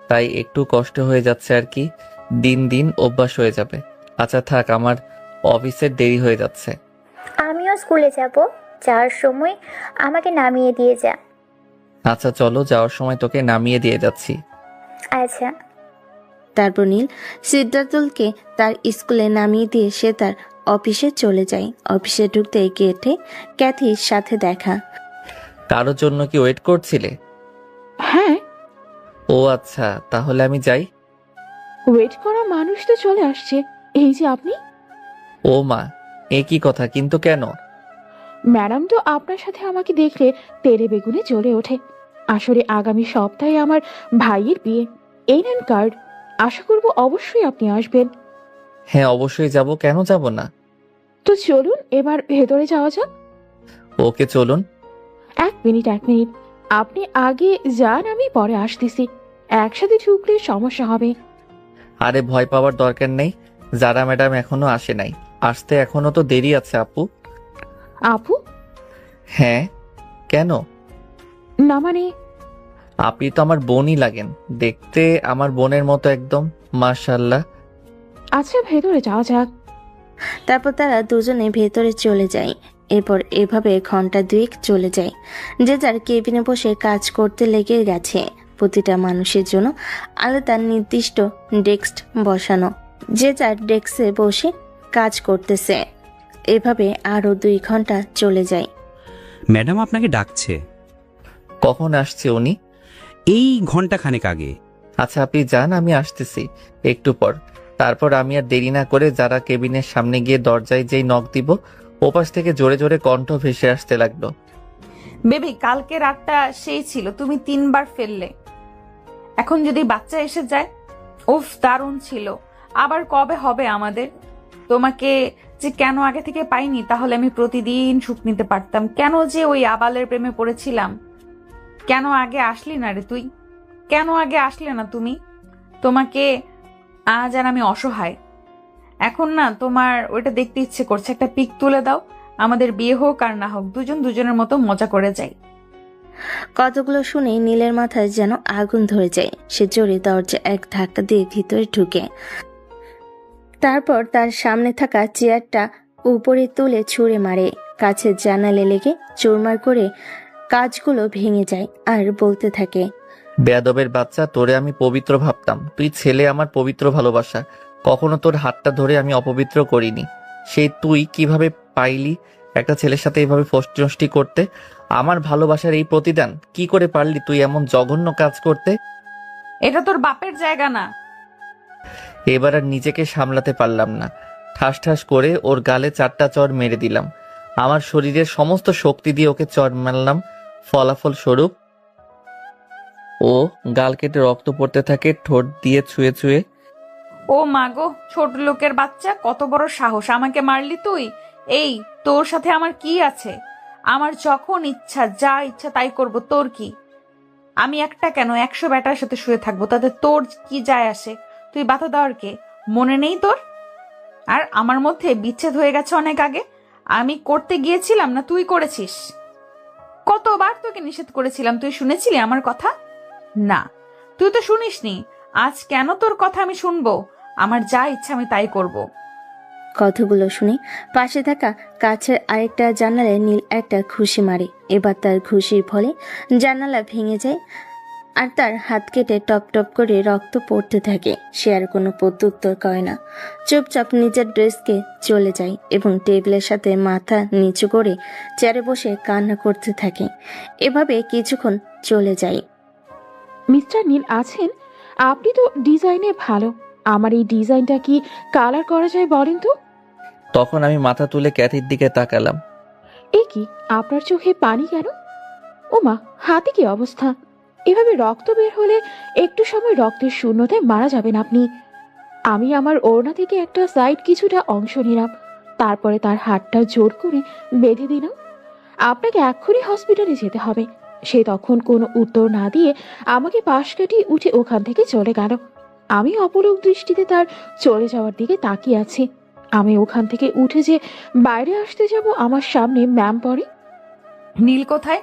তাই একটু কষ্ট হয়ে যাচ্ছে আর কি। দিন দিন অভ্যাস হয়ে যাবে। আচ্ছা থাক, আমার অফিসের দেরি হয়ে যাচ্ছে। আমিও স্কুলে যাব, যাওয়ার সময় আমাকে নামিয়ে দিয়ে যা। আচ্ছা চলো, যাওয়ার সময় তোকে নামিয়ে দিয়ে যাচ্ছি। আচ্ছা। তারপর নীল সিদ্ধার্থকে তার স্কুলে নামিয়ে দিয়ে সে তার অফিসে চলে যায়। অফিসে ঢুকতে গেটে ক্যাথির সাথে দেখা। কারোর জন্য কি ওয়েট করছিলে? হ্যাঁ, ও আচ্ছা, তাহলে আমি যাই। ওয়েট করা মানুষ তো চলে আসছে। এই যে আপনি। ও মা, এ কি কথা? কিন্তু কেন? ম্যাডাম তো আপনার সাথে আমাকে দেখলে তেরে বেগুনে জ্বলে ওঠে। আসলে আগামী সপ্তাহে আমার ভাইয়ের বিয়ে। এই নেন কার্ড, আশা করব অবশ্যই আপনি আসবেন। হ্যাঁ অবশ্যই যাব, কেন যাব না? তো চলুন এবার ভেতরে যাওয়া যাক। ওকে চলুন। এক মিনিট আপনি আগে যান, আমি পরে আসতেছি। একসাথে ঢুকলে সমস্যা হবে। আরে ভয় পাওয়ার দরকার নেই, যারা ম্যাডাম এখনো আসে নাই, আসতে এখনো তো দেরি আছে আপু। আপু? হ্যাঁ, কেন? না মানে আপনি তো আমার বোনই লাগেন, দেখতে আমার বোনের মতো একদম, মাশাআল্লাহ। আচ্ছা ভেতরে যাওয়া যাক। তারপর তারা দুজনে ভেতরে চলে যায়। এরপর এভাবে ঘন্টা দুয়েক চলে যায়। যে যার কেবিনে বসে কাজ করতে লেগে গেছে। প্রতিটা মানুষের জন্য আলাদা নির্দিষ্ট ডেস্ক বসানো, যে যার ডেস্কে বসে কাজ করতেছে। এভাবে আরো 2 ঘন্টা চলে যায়। ম্যাডাম আপনাকে ডাকছে। কখন আসছে উনি? এই ঘন্টা খানেক আগে। আচ্ছা আপনি যান, আমি আসতেছি একটু পর। তারপর আমি আর দেরি না করে যারা কেবিনের সামনে গিয়ে দরজায় যেই নক দিব, ওপাশ থেকে জোরে জোরে কণ্ঠ ভেসে আসতে লাগলো। বেবি, কালকে রাতটা সেই ছিল, তুমি 3 বার ফেললে। এখন যদি বাচ্চা এসে যায়। উফ, দারুণ ছিল। আবার কবে হবে আমাদের? তোমাকে যে কেন আগে থেকে পাইনি, তাহলে আমি প্রতিদিন সুখ নিতে পারতাম। কেন যে ওই আবালের প্রেমে পড়েছিলাম? কেন আগে আসলি না রে তুই? কেন আগে আসলে না তুমি? তোমাকে আজ আর আমি অসহায়। এখন না তোমার ওইটা দেখতে ইচ্ছে করছে। একটা পিক তুলে দাও, আমাদের বিয়ে হোক আর না হোক, দুজন দুজনের মতো মজা করে যাই। কতগুলো শুনে নীলের মাথায় যেন আগুন ধরে যায়। সে জোরে দরজা এক ধাক্কা দিয়ে ভিতরে ঢুকে, তারপর তার সামনে থাকা চেয়ারটা উপরে তুলে ছুঁড়ে মারে। কাছের জানালে লেগে চুরমার করে কাজগুলো ভেঙে যায় আর বলতে থাকে, বেয়াদবের বাচ্চা, তোরে আমি পবিত্র ভাবতাম। তুই ছেলে, আমার পবিত্র ভালোবাসা। কখনো তোর হাতটা ধরে আমি অপবিত্র করিনি। সেই তুই কিভাবে পাইলি একটা ছেলের সাথে এইভাবে ফষ্টি করতে? আমার ভালোবাসার এই প্রতিদান কি করে পারলি তুই এমন জঘন্য কাজ করতে? এটা তোর বাপের জায়গা না। এবার আর নিজেকে সামলাতে পারলাম না, ঠাস ঠাস করে ওর গালে 4টা চড় মেরে দিলাম। আমার শরীরের সমস্ত শক্তি দিয়ে ওকে চড় মারলাম। ফলাফল স্বরূপ ও গাল কেটে রক্ত পড়তে থাকে, ঠোঁট দিয়ে ছুঁয়ে ছুঁয়ে। ও মাগো, ছোট লোকের বাচ্চা, কত বড় সাহস! আমাকে মারলি তুই? এই, তোর সাথে আমার কি আছে? আমার যখন ইচ্ছা, যা ইচ্ছা তাই করব। তোর কি? আমি একটা কেন 100 ব্যাটার সাথে শুয়ে থাকবো, তাতে তোর কি যায় আসে? তুই বাধা দেওয়ার কে? মনে নেই তোর? আর আমার মধ্যে বিচ্ছেদ হয়ে গেছে অনেক আগে। আমি করতে গিয়েছিলাম না তুই করেছিস? কতবার তোকে নিষেধ করেছিলাম, তুই শুনেছিলি আমার কথা? না, তুই তো শুনিসনি। আজ কেন তোর কথা আমি শুনবো? আমার যা ইচ্ছা আমি তাই করব। কথাগুলো শুনে পাশে থাকা কাছের আরেকটা জানালায় নীল একটা ঘুষি মারে। এবার তার ঘুষির ফলে জানালা ভেঙে যায় আর তার হাত কেটে টপ টপ করে রক্ত পড়তে থাকে। সে আর কোনো প্রত্যুত্তর করে না, চুপচাপ নিজের ড্রেসকে চলে যায় এবং টেবিলের সাথে মাথা নিচু করে চেয়ারে বসে কান্না করতে থাকে। এভাবে কিছুক্ষণ চলে যায়। মিস্টার নীল আছেন? আপনি তো ডিজাইনে ভালো। আমার এই ডিজাইনটা কি কালার করা যায় বলেন তো? তখন আমি মাথা তুলে ক্যাথির দিকে তাকালাম। এ কি, আপনার চোখে পানি কেন? ও মা, হাতে কি অবস্থা? এভাবে রক্ত বের হলে একটু সময় রক্তের শূন্যতায় মারা যাবেন আপনি। আমি আমার ওড়না থেকে একটা সাইড কিছুটা অংশ নিলাম, তারপরে তার হাতটা জোর করে বেঁধে দিলাম। আপনাকে এক্ষুনি হসপিটালে যেতে হবে। সে তখন কোনো উত্তর না দিয়ে আমাকে পাশ কাটিয়ে উঠে ওখান থেকে চলে গেল। আমি অপলক দৃষ্টিতে তার চলে যাওয়ার দিকে তাকিয়ে আছি। আমি ওখান থেকে উঠে যে বাইরে আসতে যাব, আমার সামনে ম্যাম পড়ে। নীল কোথায়?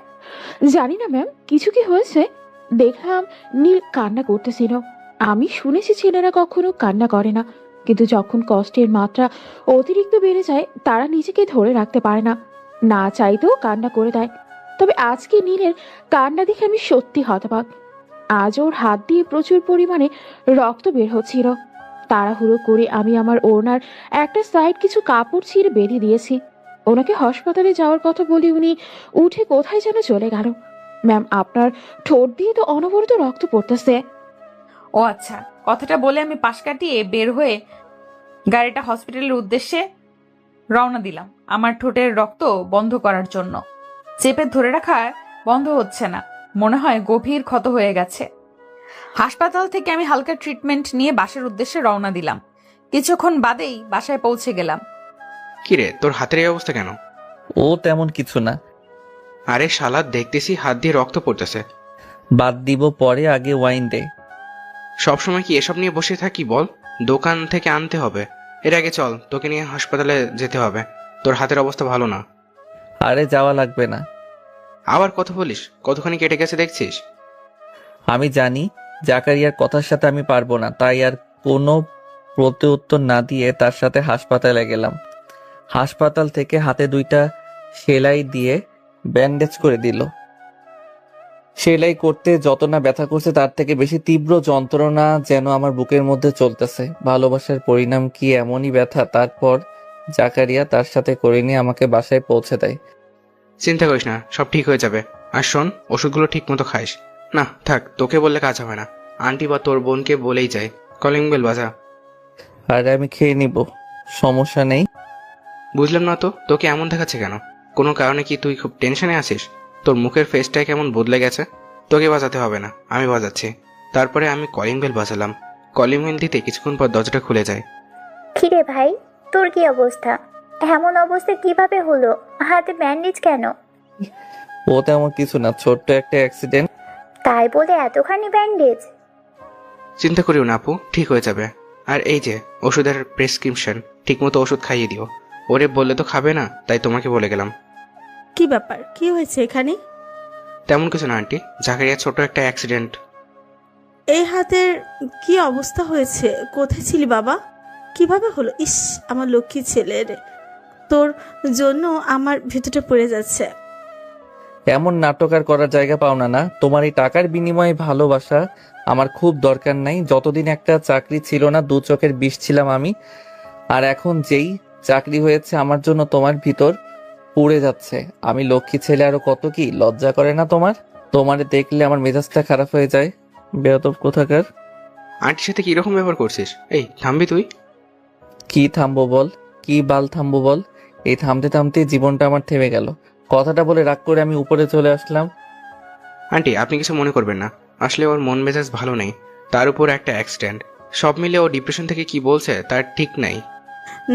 জানি না ম্যাম, কিছু কি হয়েছে? দেখলাম নীল কান্না করতেছিল। আমি শুনেছি ছেলেরা কখনো কান্না করে না, কিন্তু যখন কষ্টের মাত্রা অতিরিক্ত বেড়ে যায় তারা নিজেকে ধরে রাখতে পারে না, না চাইতেও কান্না করে দেয়। তবে আজকে নীলের কান্না দেখে আমি সত্যি হতবাক। আজ ওর হাত দিয়ে প্রচুর পরিমাণে রক্ত বের হচ্ছিল। তাড়াহুড়ো করে আমি আমার ওড়নার একটা সাইড কিছু কাপড় ছিঁড়ে বেঁধে দিয়েছি। ওনাকে হাসপাতালে যাওয়ার কথা বলে উনি উঠে কোথায় যেন চলে গেল। ম্যাম, আপনার ঠোঁট দিয়ে তো অনবরত রক্ত পড়তেছে। ও আচ্ছা, কথাটা বলে আমি পাশ কাটিয়ে বের হয়ে গাড়িটা হসপিটালের উদ্দেশ্যে রওনা দিলাম আমার ঠোঁটের রক্ত বন্ধ করার জন্য। চেপে ধরে রাখা বন্ধ হচ্ছে না, মনে হয় গভীর ক্ষত হয়ে গেছে। হাসপাতাল থেকে আমি হালকা ট্রিটমেন্ট নিয়ে বাসার উদ্দেশ্যে রওনা দিলাম। কিছুক্ষণ বাদেই বাসায় পৌঁছে গেলাম। কিরে, তোর হাতের এই অবস্থা কেন? ও তেমন কিছু না। আরে শালা, দেখতেছি হাত দিয়ে রক্ত পড়তেছে। বাদ দিব পরে, আগে ওয়াইন দে। সবসময় কি এসব নিয়ে বসে থাকি বল? দোকান থেকে আনতে হবে। এর আগে চল, তোকে নিয়ে হাসপাতালে যেতে হবে। তোর হাতের অবস্থা ভালো না। আরে যাওয়া লাগবে না। আবার কথা বলিস? কতখানি কেটে গেছে দেখছিস? আমি জানি জাকারিয়ার কথার সাথে আমি পারবো না, তাই আর কোনো প্রত্যুত্তর না দিয়ে তার সাথে হাসপাতালে গেলাম। হাসপাতাল থেকে হাতে 2টা সেলাই দিয়ে ব্যান্ডেজ করে দিল। সেলাই করতে যত না ব্যথা করছে তার থেকে বেশি তীব্র যন্ত্রণা যেন আমার বুকের মধ্যে চলতেছে। ভালোবাসার পরিণাম কি এমনই ব্যথা? তারপর জাকারিয়া তার সাথে করে নিয়ে আমাকে বাসায় পৌঁছে দেয়। চিন্তা করিস না, সব ঠিক হয়ে যাবে। আর শোন, ওষুধগুলো ঠিক মতো খাইস। না থাক, তোকে বললে কাজ হবে না। আন্টি বা তোর বোনকে বলেই যায়। কলিং বেল বাজা। আরে আমি খেয়ে নিব, সমস্যা নেই। বুঝলাম না তো, তোকে এমন দেখাচ্ছে কেন? কোনো কারণে কি তুই খুব টেনশনে আছিস? তোর মুখের ফেসটা কেমন বদলে গেছে। তোকে বাজাতে হবে না, আমি বাজাচ্ছি। তারপরে আমি কলিং বেল বাজালাম। কলিং বেল দিতে কিছুক্ষণ পর দরজাটা খুলে যায়। কিরে ভাই, তোর কি অবস্থা? এমন অবস্থা কিভাবে হলো? হাতে ব্যান্ডেজ কেন? ও তেমন কিছু না, ছোট্ট একটা অ্যাক্সিডেন্ট। তাই বলে এতখানি ব্যান্ডেজ? চিন্তা করিও না আপু, ঠিক হয়ে যাবে। আর এই যে ওষুধের প্রেসক্রিপশন, ঠিকমতো ওষুধ খাইয়ে দিও। ওরে বললে তো খাবে না, তাই তোমাকে বলে গেলাম। কি ব্যাপার, কি হয়েছে এখানে? তেমন কিছু না আন্টি, জাকারিয়া ছোট একটা অ্যাক্সিডেন্ট। এই হাতের কি অবস্থা হয়েছে? কোথায় ছিলি বাবা? কিভাবে হলো? ইস, আমার লক্ষ্মী ছেলে রে, তোর জন্য আমার ভেতরটা পড়ে যাচ্ছে। এমন নাটক আর করার জায়গা পাও না। না, তোমার এই টাকার বিনিময়ে ভালোবাসা আমার খুব দরকার নাই। যতদিন একটা চাকরি ছিল না, 2 চোখের বিষ ছিলাম আমি। আর এখন যেই চাকরি হয়েছে আমার জন্য তোমার ভিতর পুড়ে যাচ্ছে। আমি লক্ষ্মী ছেলে, আরো কত কি লজ্জা করে না তোমার? তোমারে দেখলে আমার মেজাজটা খারাপ হয়ে যায়। বেয়াদব কোথাকার। আন্টির সাথে কিরকম ব্যবহার করছিস? এই থামবি তুই? কি থামবো বল? কি বাল থামবো বল? এই থামতে থামতে জীবনটা আমার থেমে গেল। কথাটা বলে রাগ করে আমি উপরে চলে আসলাম। আন্টি, আপনি কিছু মনে করবেন না। আসলে ওর মন মেজাজ ভালো নেই, তার উপর একটা অ্যাক্সিডেন্ট। সব মিলে ও ডিপ্রেশন থেকে কি বলছে তার ঠিক নাই।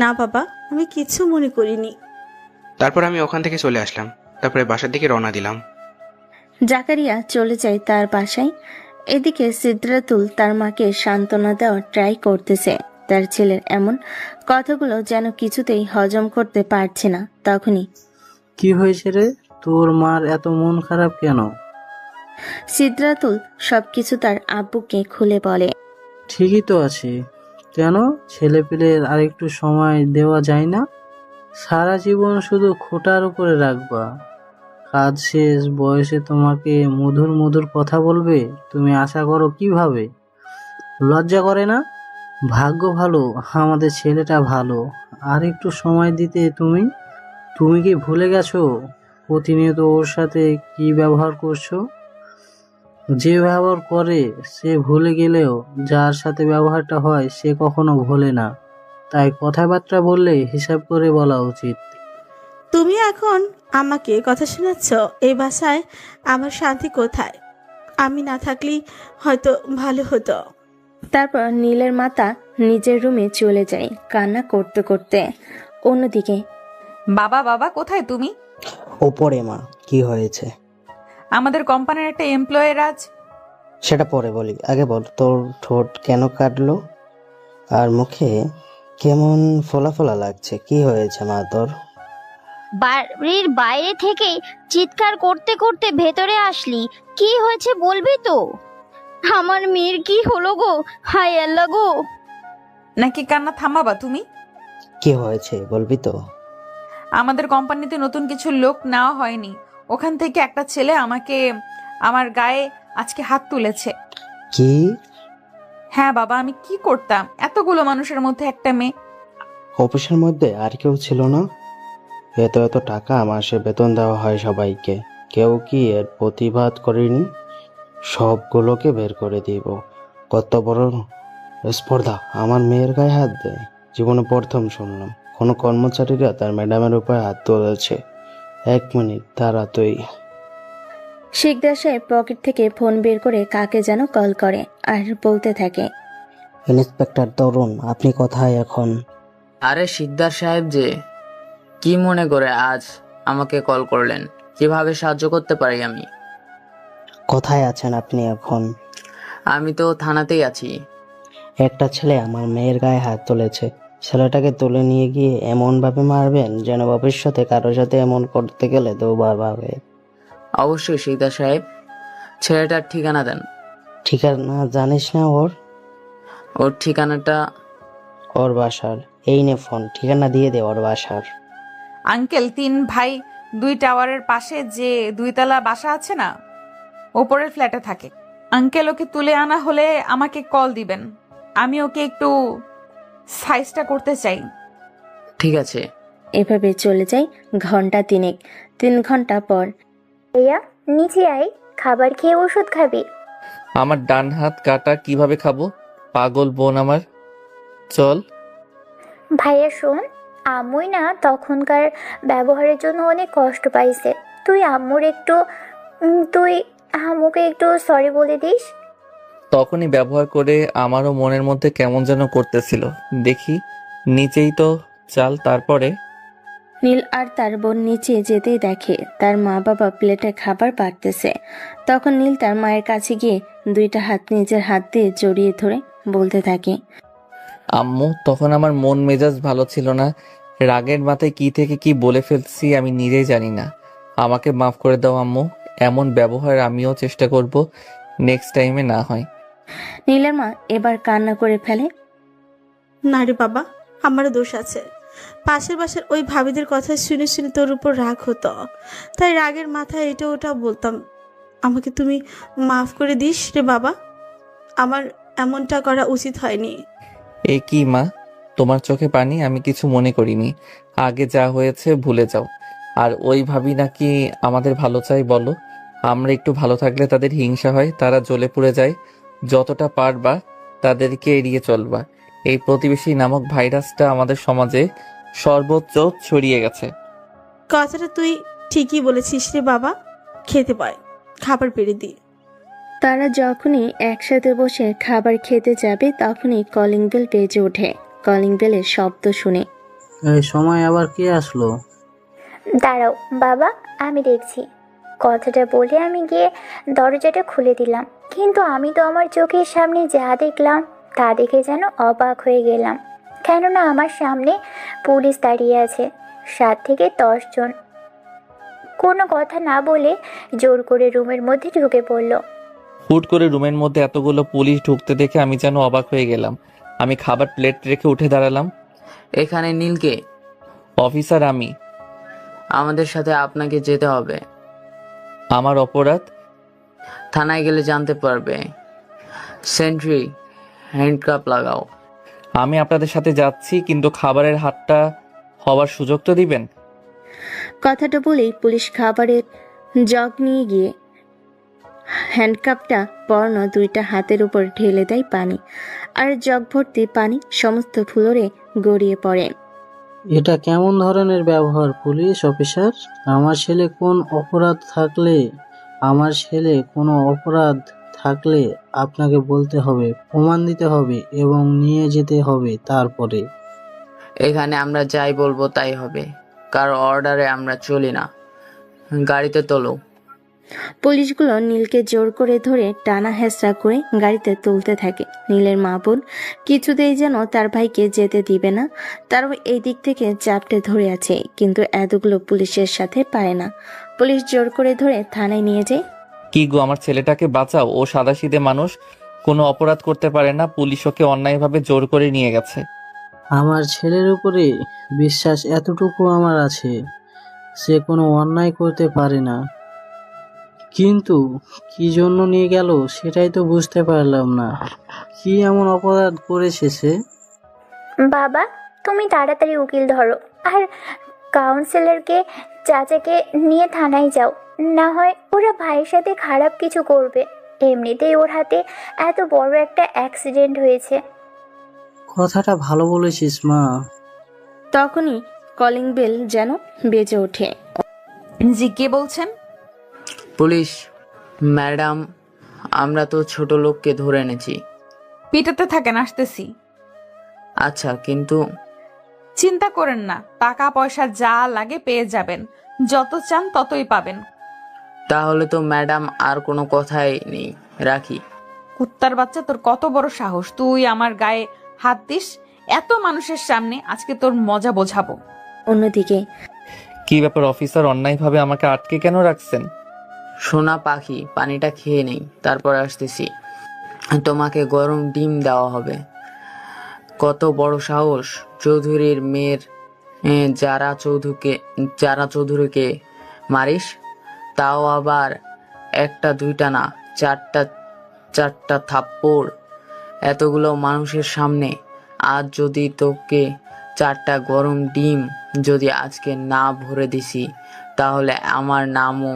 না বাবা, আমি কিছু মনে করিনি। তারপর আমি ওখান থেকে চলে আসলাম। তারপরে বাসার দিকে রওনা দিলাম। জাকারিয়া চলে যায় তার বাসায়। এদিকে সিদ্রাতুল তার মাকে সান্ত্বনা দেওয়ার ট্রাই করতেছে। তার ছেলের এমন কথাগুলো যেন কিছুতেই হজম করতে পারছে না। তখনই কি হয়েছে রে, তোর মার এত মন খারাপ কেন? সিদ্রাতুল সবকিছু তার আব্বুকে খুলে বলে। ঠিকই তো আছে, কেন ছেলেপেলের আরেকটু সময় দেওয়া যায় না? সারা জীবন শুধু খোটার উপরে রাখবা? কাজ শেষ বয়সে তোমাকে মধুর মধুর কথা বলবে, তুমি আশা করো কিভাবে? লজ্জা করে না? ভাগ্য ভালো আমাদের ছেলেটা ভালো, আর একটু সময় দিতে তুমি তুমি কি ভুলে গেছো প্রতিনিয়ত ওর সাথে কি ব্যবহার করছো? যে ব্যবহার করে সে ভুলে গেলেও যার সাথে ব্যবহারটা হয় সে কখনো ভোলে না। তাই কথাবার্তা বললে হিসাব করে বলা উচিত। তুমি এখন আমাকে কথা শোনাচ্ছ? এই বাসায় আমার শান্তি কোথায়? আমি না থাকলেই হয়তো ভালো হতো। তারপর নীলের মাতা নিজের রুমে চলে যায় কান্না করতে করতে। অন্যদিকে বাবা বাবা কোথায় তুমি? ওপরে মা, কি হয়েছে? আমাদের কোম্পানির একটা এমপ্লয়ের আজ। সেটা পরে বলি, আগে বল তোর ঠোঁট কেন কাটলো আর মুখে কেমন ফোলা ফোলা লাগছে, কি হয়েছে মা তোর? বাড়ির বাইরে থেকে চিৎকার করতে করতে ভেতরে আসলি, কি হয়েছে বলবি তো? আমার মেয়ের কি হলো গো, হায় আল্লাহ গো। নাকি কান্না থামাবা তুমি? কি হয়েছে বলবি তো? আমাদের কোম্পানিতে নতুন কিছু লোক নেওয়া হয়নি, ওখান থেকে একটা ছেলে আমার গায়ে আজকে হাত তুলেছে। কি? হ্যাঁ বাবা, আমি কি করতাম এতগুলো মানুষের মধ্যে একটা মেয়ে। অফিসের মধ্যে আর কেউ ছিল না? এত এত টাকা মাসে বেতন দেওয়া হয় সবাইকে, কেউ কি এর প্রতিবাদ করেনি? সবগুলোকে বের করে দিব। কত বড় স্পর্ধা, আমার মেয়ের গায়ে হাত দেয়! জীবনে প্রথম শুনলাম কোনো কর্মচারীরা তার ম্যাডামের উপর হাত তুলেছে। 1 মিনিট দাঁড়া তুই। শিকদার সাহেব পকেট থেকে ফোন বের করে কাকে যেন কল করে আর বলতে থাকে, ইন্সপেক্টর তরুণ, আপনি কোথায় এখন? আরে শিকদার সাহেব যে, কি মনে করে আজ আমাকে কল করলেন? কিভাবে সাহায্য করতে পারি আমি? কোথায় আছেন আপনি এখন? আমি তো থানাতেই আছি। একটা ছেলে আমার মেয়ের গায়ে হাত তুলেছে, ছেলেটাকে তুলে নিয়ে গিয়ে এমন ভাবে মারবেন যেন ভবিষ্যতে কারোর সাথে এমন করতে গেলে দুবার ভাবে। অবশ্যই শিকদার সাহেব, ছেলেটার ঠিকানা দেন। ঠিকানা জানিস না ওর? ওর ঠিকানাটা? ওর বাসার। এই নে ফোন, ঠিকানা দিয়ে দে ওর বাসার। আঙ্কেল, 3 ভাই 2 টাওয়ারের পাশে যে 2 তলা বাসা আছে না, ওপরের ফ্ল্যাটে থাকে। আঙ্কেল, ওকে তুলে আনা হলে আমাকে কল দিবেন, আমি ওকে একটু সাইজটা করতে চাই। ঠিক আছে। এভাবে চলে যায় ঘন্টা 3। 3 ঘন্টা পর ভাইয়া নিচে আয়, খাবার খেয়ে ওষুধ খাবি। আমার ডান হাত কাটা, কিভাবে খাবো? পাগল বোন আমার, চল। ভাইয়া শোন, আম্মুই না তখনকার ব্যবহারের জন্য অনেক কষ্ট পাইছে। তুই আম্মুকে একটু সরি বলে দিস। তখনই ব্যবহার করে আমারও মনের মধ্যে কেমন যেন করতেছিল। দেখি নিচেই তো চাল। তারপরে নীল আর তার বোন নিচে যেতেই দেখে তার মা বাবা প্লেটে খাবার বাড়তেছে। তখন নীল তার মায়ের কাছে গিয়ে 2টা হাত নিজের হাত দিয়ে জড়িয়ে ধরে বলতে থাকে, আম্মু, তখন আমার মন মেজাজ ভালো ছিল না, রাগের মাথায় কি থেকে কি বলে ফেলছি আমি নিজেই জানি না। আমাকে মাফ করে দাও আম্মু, এমন ব্যবহার আমিও চেষ্টা করব নেক্সট টাইমে না হয়। নীলের মা এবার কান্না করে ফেলে, না রে বাবা, আমারও দোষ আছে। পাশের বাসার ওই ভাবিদের কথা শুনে শুনে তোর উপর রাগ হতো, তাই রাগের মাথায় এটা ওটা বলতাম। আমাকে তুমি মাফ করে দিস রে বাবা, আমার এমনটা করা উচিত হয়নি। এ কি মা, তোমার চোখে পানি? আমি কিছু মনে করিনি, আগে যা হয়েছে ভুলে যাও। আর ওই ভাবি নাকি আমাদের ভালো চাই? বলো, আমরা একটু ভালো থাকলে তাদের হিংসা হয়, তারা জ্বলে পুড়ে যায়। যতটা পারবা তাদেরকে এড়িয়ে চলবা। এই প্রতিবেশী নামক ভাইরাসটা আমাদের সমাজে সর্বোচ্চ ছড়িয়ে গেছে। কথাটা তুই ঠিকই বলেছিস রে বাবা, খেতে পায়, খাবার পেরে দি। তারা যখনই একসাথে বসে খাবার খেতে যাবে তখনই কলিং বেল বেজে ওঠে। কলিং বেলের শব্দ শুনে এই সময় আবার কে আসলো? দাঁড়াও বাবা, আমি দেখছি। কথাটা বলে আমি গিয়ে দরজাটা খুলে দিলাম, কিন্তু আমি তো আমার চোখের সামনে যা দেখলাম তা দেখে যেন অবাক হয়ে গেলাম। কেননা আমার সামনে পুলিশ দাঁড়িয়ে আছে, 7 থেকে 10 জন। কোনো কথা না বলে জোর করে রুমের মধ্যে ঢুকে পড়ল। হুট করে রুমের মধ্যে এতগুলো পুলিশ ঢুকতে দেখে আমি যেন অবাক হয়ে গেলাম। আমি খাবার প্লেট রেখে উঠে দাঁড়ালাম। এখানে নীলকে? অফিসার আমি। আমাদের সাথে আপনাকে যেতে হবে। আমার অপরাধ? থানায় গেলে জানতে পারবে। সেন্ট্রি, হ্যান্ডকাপ লাগাও। আমি আপনাদের সাথে যাচ্ছি, কিন্তু খাবারের হাতটা হওয়ার সুযোগ তো দিবেন। কথাটা বলেই পুলিশ খাবারের জগ নিয়ে গিয়ে হ্যান্ডকাপটা পরানো দুইটা হাতের উপর ঢেলে দেয় পানি, আর জগ ভর্তি পানি সমস্ত ফ্লোরে গড়িয়ে পড়ে। এটা কেমন ধরনের ব্যবহার পুলিশ অফিসার? আমার ছেলে কোনো অপরাধ থাকলে আপনাকে বলতে হবে, প্রমাণ দিতে হবে এবং নিয়ে যেতে হবে। তারপরে এখানে আমরা যাই বলবো তাই হবে, কারো অর্ডারে আমরা চলি না। গাড়িতে তোলো। পুলিশগুলো নীলকে জোর করে ধরে টানা হেঁচড়া করে গাড়িতে তুলতে থাকে। নীলের মা বোন কিছুতেই যেন তার ভাইকে যেতে দিবে না, তারও এই দিক থেকে চাপটে ধরে আছে, কিন্তু এতগুলো পুলিশের সাথে পারে না। পুলিশ জোর করে ধরে থানায় নিয়ে যায়। কি গো, আমার ছেলেটাকে বাঁচাও, ও সাদাসিধে মানুষ, কোনো অপরাধ করতে পারে না, পুলিশ ওকে অন্যায়ভাবে জোর করে নিয়ে গেছে। আমার ছেলের উপরে বিশ্বাস এতটুকু আমার আছে, সে কোনো অন্যায় করতে পারে না, কিন্তু কি জন্য নিয়ে গেল সেটাই তো বুঝতে পারলাম না। কি এমন অপরাধ করেছে সে? বাবা, তুমি তাড়াতাড়ি উকিল ধরো আর কাউন্সিলরকে চাচাকে নিয়ে থানায় যাও, না হয় ওরা ভাইয়ের সাথে খারাপ কিছু করবে। এমনিতেই ওর হাতে এত বড় একটা অ্যাক্সিডেন্ট হয়েছে। কথাটা ভালো বলেছিস মা। তখনই কলিং বেল যেন বেজে ওঠে। জি, কে বলছেন? পুলিশ ম্যাডাম, আমরা তো ছোট লোককে ধরে এনেছি। পিটাতে থাকেন, আসতেছি। আচ্ছা, কিন্তু চিন্তা করেন না, টাকা পয়সা যা লাগে পেয়ে যাবেন, যত চান ততই পাবেন। তাহলে তো ম্যাডাম আর কোনো কথাই নেই, রাখি। কুত্তার বাচ্চা, তোর কত বড় সাহস, তুই আমার গায়ে হাত দিস এত মানুষের সামনে? আজকে তোর মজা বোঝাবো। অন্যদিকে, কি ব্যাপার অফিসার, অন্যায়ভাবে আমাকে আটকে কেন রাখছেন? সোনা পাখি, পানিটা খেয়ে নেই, তারপর আসতেছি। তোমাকে গরম ডিম দেওয়া হবে। কত বড় সাহস, চৌধুরীর মেয়ের যারা চৌধুরীকে মারিস, তাও আবার একটা দুইটা না, চারটা থাপ্পড় এতগুলো মানুষের সামনে। আজ যদি তোকে 4টা গরম ডিম যদি আজকে না ভরে দিছি, তাহলে আমার নামও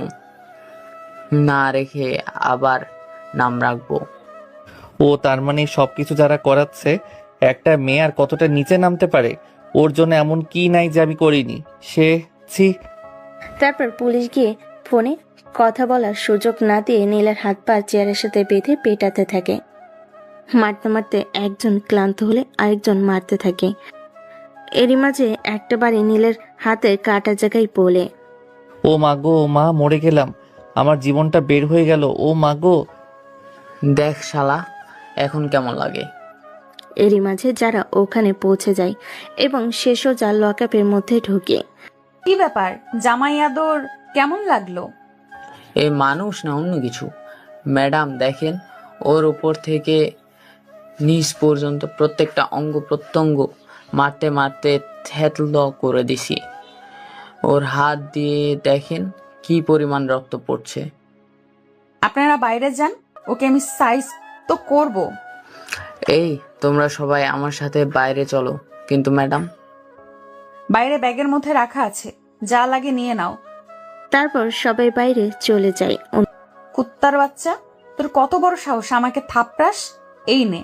না রেখে আবার নাম রাখবো। ও তার মানে সবকিছু যারা করাচ্ছে, একটা মেয়ে আর কতটা নিচে নামতে পারে? ওর জন্য এমন কি নাই যে আমি করিনি? সে ছি। তারপর পুলিশ গিয়ে ফোনে কথা বলার সুযোগ না দিয়ে নীলের হাত পা চেয়ারের সাথে বেঁধে পেটাতে থাকে। মারতে মারতে একজন ক্লান্ত হলে আরেকজন মারতে থাকে। এরই মাঝে একটা বাড়ি নীলের হাতের কাটা জায়গায় পড়ে। ও মা গো, ও মা, মরে গেলাম, আমার জীবনটা বের হয়ে গেল, ও মা গো। দেখ শালা, এখন কেমন লাগে? এরই মাঝে যারা ওখানে পৌঁছে যায় এবং সে সোজা লকআপের মধ্যে ঢুকে। কি ব্যাপার, জামাই আদর কেমন লাগলো? এই মানুষ না অন্য কিছু। ম্যাডাম দেখেন, ওর উপর থেকে নিচ পর্যন্ত প্রত্যেকটা অঙ্গ প্রত্যঙ্গ মারতে মারতে থেতল করে দিছি। ওর হাত দিয়ে দেখেন কি পরিমাণ রক্ত পড়ছে। আপনারা বাইরে যান, ওকে আমি সাইজ তো করব। এই তোমরা সবাই আমার সাথে বাইরে চলো। কিন্তু ম্যাডাম? বাইরে ব্যাগের মধ্যে রাখা আছে, যা লাগে নিয়ে নাও। তারপর সবাই বাইরে চলে যায়। কুত্তার বাচ্চা, তোর কত বড় সাহস আমাকে থাপড়াস? এই নে।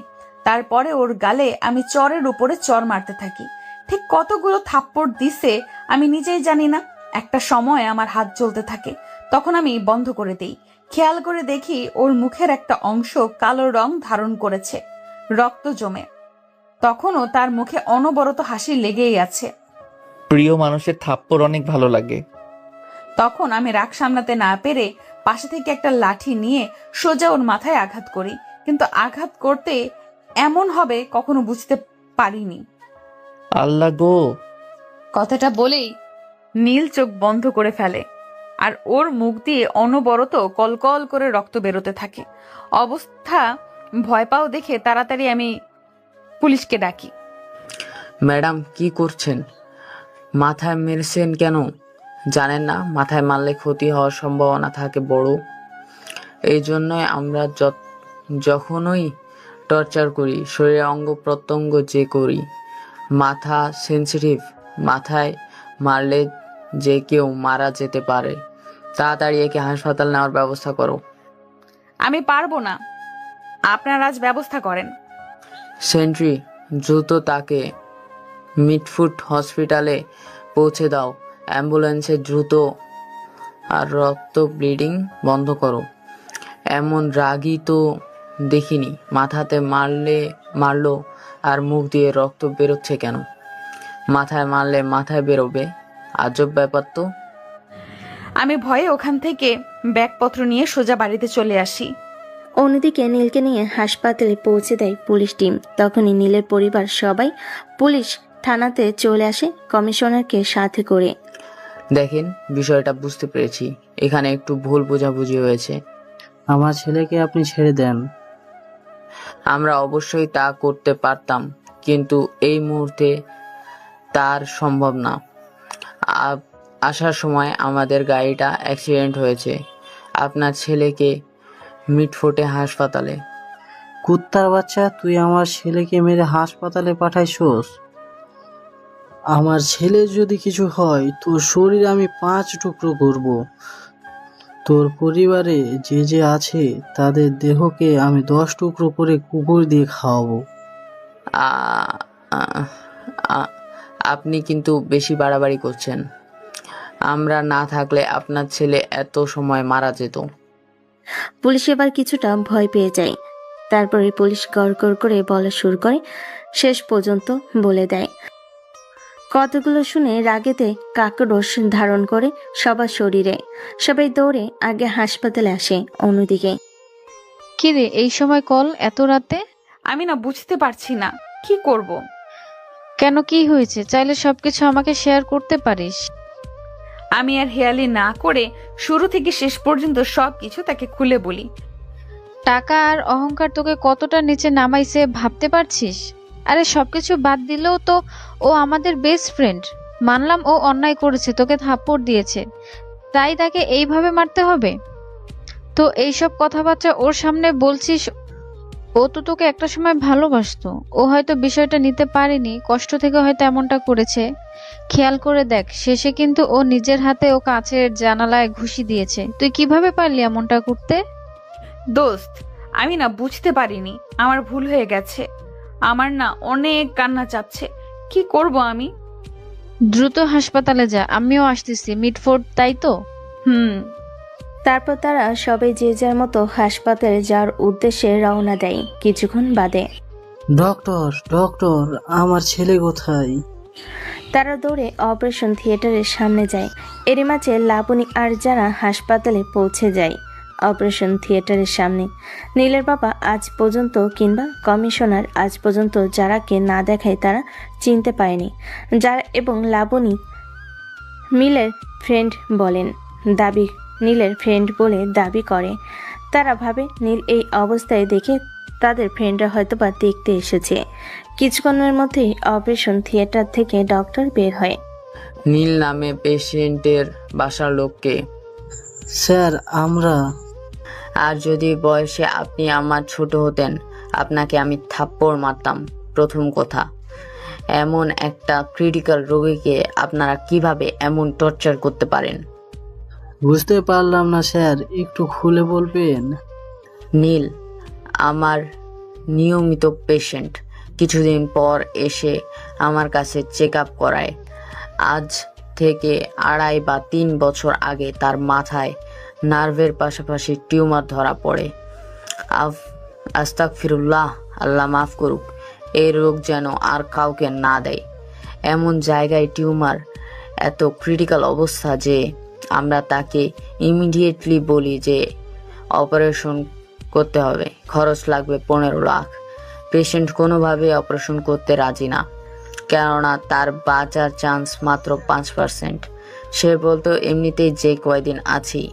তারপরে ওর গালে আমি চরের উপরে চর মারতে থাকি। ঠিক কতগুলো থাপ্পড় দিছে আমি নিজেই জানি না। একটা সময় আমার হাত জ্বলতে থাকে, তখন আমি বন্ধ করে দেই। খেয়াল করে দেখি ওর মুখের একটা অংশ কালো রং ধারণ করেছে, রক্ত জমে। তখনও তার মুখে অনবরত হাসি লেগেই আছে। প্রিয় মানুষের থাপ্পড় অনেক ভালো লাগে। তখন আমি রাগ সামলাতে না পেরে পাশে থেকে একটা লাঠি নিয়ে সোজা ওর মাথায় আঘাত করি, কিন্তু আঘাত করতে এমন হবে কখনো বুঝতে পারিনি। আল্লাহ গো! কথাটা বলেই নীল চোখ বন্ধ করে ফেলে, আর ওর মুখ দিয়ে অনবরত কলকল করে রক্ত বেরোতে থাকে। অবস্থা ভয় পাও দেখে তাড়াতাড়ি আমি পুলিশকে ডাকি। ম্যাডাম কি করছেন? মাথায় মেরেছেন কেন? জানেন না মাথায় মারলে ক্ষতি হওয়ার সম্ভাবনা থাকে বড়? এই জন্যই আমরা যখনই টর্চার করি, শরীরের অঙ্গ প্রত্যঙ্গ যে করি, মাথা সেন্সিটিভ, মাথায় মারলে যে কেউ মারা যেতে পারে। তাড়াতাড়ি একে হাসপাতাল নেওয়ার ব্যবস্থা করো। আমি পারবো না, আপনারা আজ ব্যবস্থা করেন। সেন্ট্রি, দ্রুত তাকে মিডফুট হসপিটালে পৌঁছে দাও। অ্যাম্বুলেন্সে দ্রুত, আর রক্ত ব্লিডিং বন্ধ করো। এমন রাগী তো দেখিনি। মাথাতে মারলো আর মুখ দিয়ে রক্ত বেরোচ্ছে কেন? মাথায় মারলে মাথায় বেরোবে, আজব ব্যাপার তো। আমি ভয়ে ওখান থেকে ব্যাগপত্র নিয়ে সোজা বাড়িতে চলে আসি। অন্যদিকে নীলকে নিয়ে হাসপাতালে পৌঁছে দেয় পুলিশ টিম। তখনই নীলের পরিবার সবাই পুলিশ থানাতে চলে আসে কমিশনারকে সাথে করে। দেখেন, বিষয়টা বুঝতে পেরেছি, এখানে একটু ভুল বোঝাবুঝি হয়েছে। আমার ছেলেকে আপনি ছেড়ে দেন। আমরা অবশ্যই তা করতে পারতাম, কিন্তু এই মুহূর্তে তার সম্ভব না। আসার সময় আমাদের গাড়িটা অ্যাক্সিডেন্ট হয়েছে। আপনার ছেলেকে মিডফোর্টে হাসপাতালে। কুত্তার বাচ্চা, তুই আমার ছেলেকে মেরে হাসপাতালে পাঠাইছোস? আমার ছেলে যদি কিছু হয় তোর শরীর আমি 5 টুকরো করব। তোর পরিবারে যে আছে তাদের দেহকে আমি 10 টুকরো করে কুকুর দিয়ে খাওয়াবো। আপনি কিন্তু বেশি বাড়াবাড়ি করছেন। আমরা না থাকলে আপনার ছেলে এত সময় মারা যেত। পুলিশ এবার কিছুটা ভয় পেয়ে যায়। তারপরে পুলিশ গড়গড় করে বলা শুরু করে, শেষ পর্যন্ত বলে দেয়। কতগুলো শুনে রাগেতে কাকরোষ ধারণ করে সবার শরীরে। সবাই দৌড়ে আগে হাসপাতালে আসে। অন্যদিকে, কিরে এই সময় কল এত রাতে? আমি না বুঝতে পারছি না কি করব। কেন, কি হয়েছে? চাইলে সবকিছু আমাকে শেয়ার করতে পারিস। আমি আর হেয়ালি না করে শুরু থেকে শেষ পর্যন্ত সবকিছু তাকে খুলে বলি। টাকা আর অহংকার তোকে কতটা নিচে নামাইছে ভাবতে পারছিস? আরে সবকিছু বাদ দিলেও তো ও আমাদের বেস্ট ফ্রেন্ড। মানলাম ও অন্যায় করেছে, তোকে থাপ্পড় দিয়েছে, তাই তাকে এইভাবে মারতে হবে? তো এইসব কথাবার্তা ওর সামনে বলছিস? ও তো তোকে একটা সময় ভালোবাসতো। ও হয়তো বিষয়টা নিতে পারেনি, কষ্ট থেকে হয়তো এমনটা করেছে। খেয়াল করে দেখ, শেষে কিন্তু ও নিজের হাতে ও কাছের জানালায় ঘুষি দিয়েছে। তুই কিভাবে পারলি এমনটা করতে? দোস্ত, আমি না বুঝতে পারিনি, আমার ভুল হয়ে গেছে। আমার না অনেক কান্না চাচ্ছে, কি করব আমি? দ্রুত হাসপাতালে যা, আমিও আসতেছি। মিডফোর্ড, তাই তো? তারপর তারা সবাই যে যার মতো হাসপাতালে যাওয়ার উদ্দেশ্যে রওনা দেয়। কিছুক্ষণ বাদে, ডক্টর ডক্টর, আমার ছেলে কোথায়? তারা দৌড়ে অপারেশন থিয়েটারের সামনে যায়। এরই মাঝে লাবণী আর যারা হাসপাতালে পৌঁছে যায় অপারেশন থিয়েটারের সামনে। নীলের বাবা আজ পর্যন্ত কিংবা কমিশনার আজ পর্যন্ত যারাকে না দেখায় তারা চিনতে পারেনি। যারা এবং লাবণী নীলের ফ্রেন্ড বলে দাবি করে। তারা ভাবে নীল এই অবস্থায় দেখে তাদের ফ্রেন্ডরা হয়তোবা দেখতে এসেছে। কিছুক্ষণের মধ্যেই অপারেশন থিয়েটার থেকে ডক্টর বের হয়। নীল নামে পেশেন্টের বাসার লোককে। স্যার, আমরা। আর যদি বয়সে আপনি আমার ছোট হতেন, আপনাকে আমি থাপ্পড় মারতাম। প্রথম কথা, এমন একটা ক্রিটিক্যাল রোগীকে আপনারা কিভাবে এমন টর্চার করতে পারেন? বুঝতে পারলাম না স্যার, একটু খুলে বলবেন? নীল আমার নিয়মিত পেশেন্ট। কিছুদিন পর এসে আমার কাছে চেক আপ করায়। আজ থেকে 2.5 বা 3 বছর আগে তার মাথায় নার্ভের পাশাপাশি টিউমার ধরা পড়ে। আস্তাগফিরুল্লাহ, আল্লাহ মাফ করুক। এই রোগ যেন আর কাউকে না দেয়। এমন জায়গায় টিউমার, এত ক্রিটিক্যাল অবস্থা যে আমরা তাকে ইমিডিয়েটলি বলি যে অপারেশন করতে হবে। খরচ লাগবে 15 লাখ। পেশেন্ট কোনোভাবে অপারেশন করতে রাজি না, কেননা তার বাঁচার চান্স মাত্র 5%। সে বলতো এমনিতেই যে কয়দিন আছি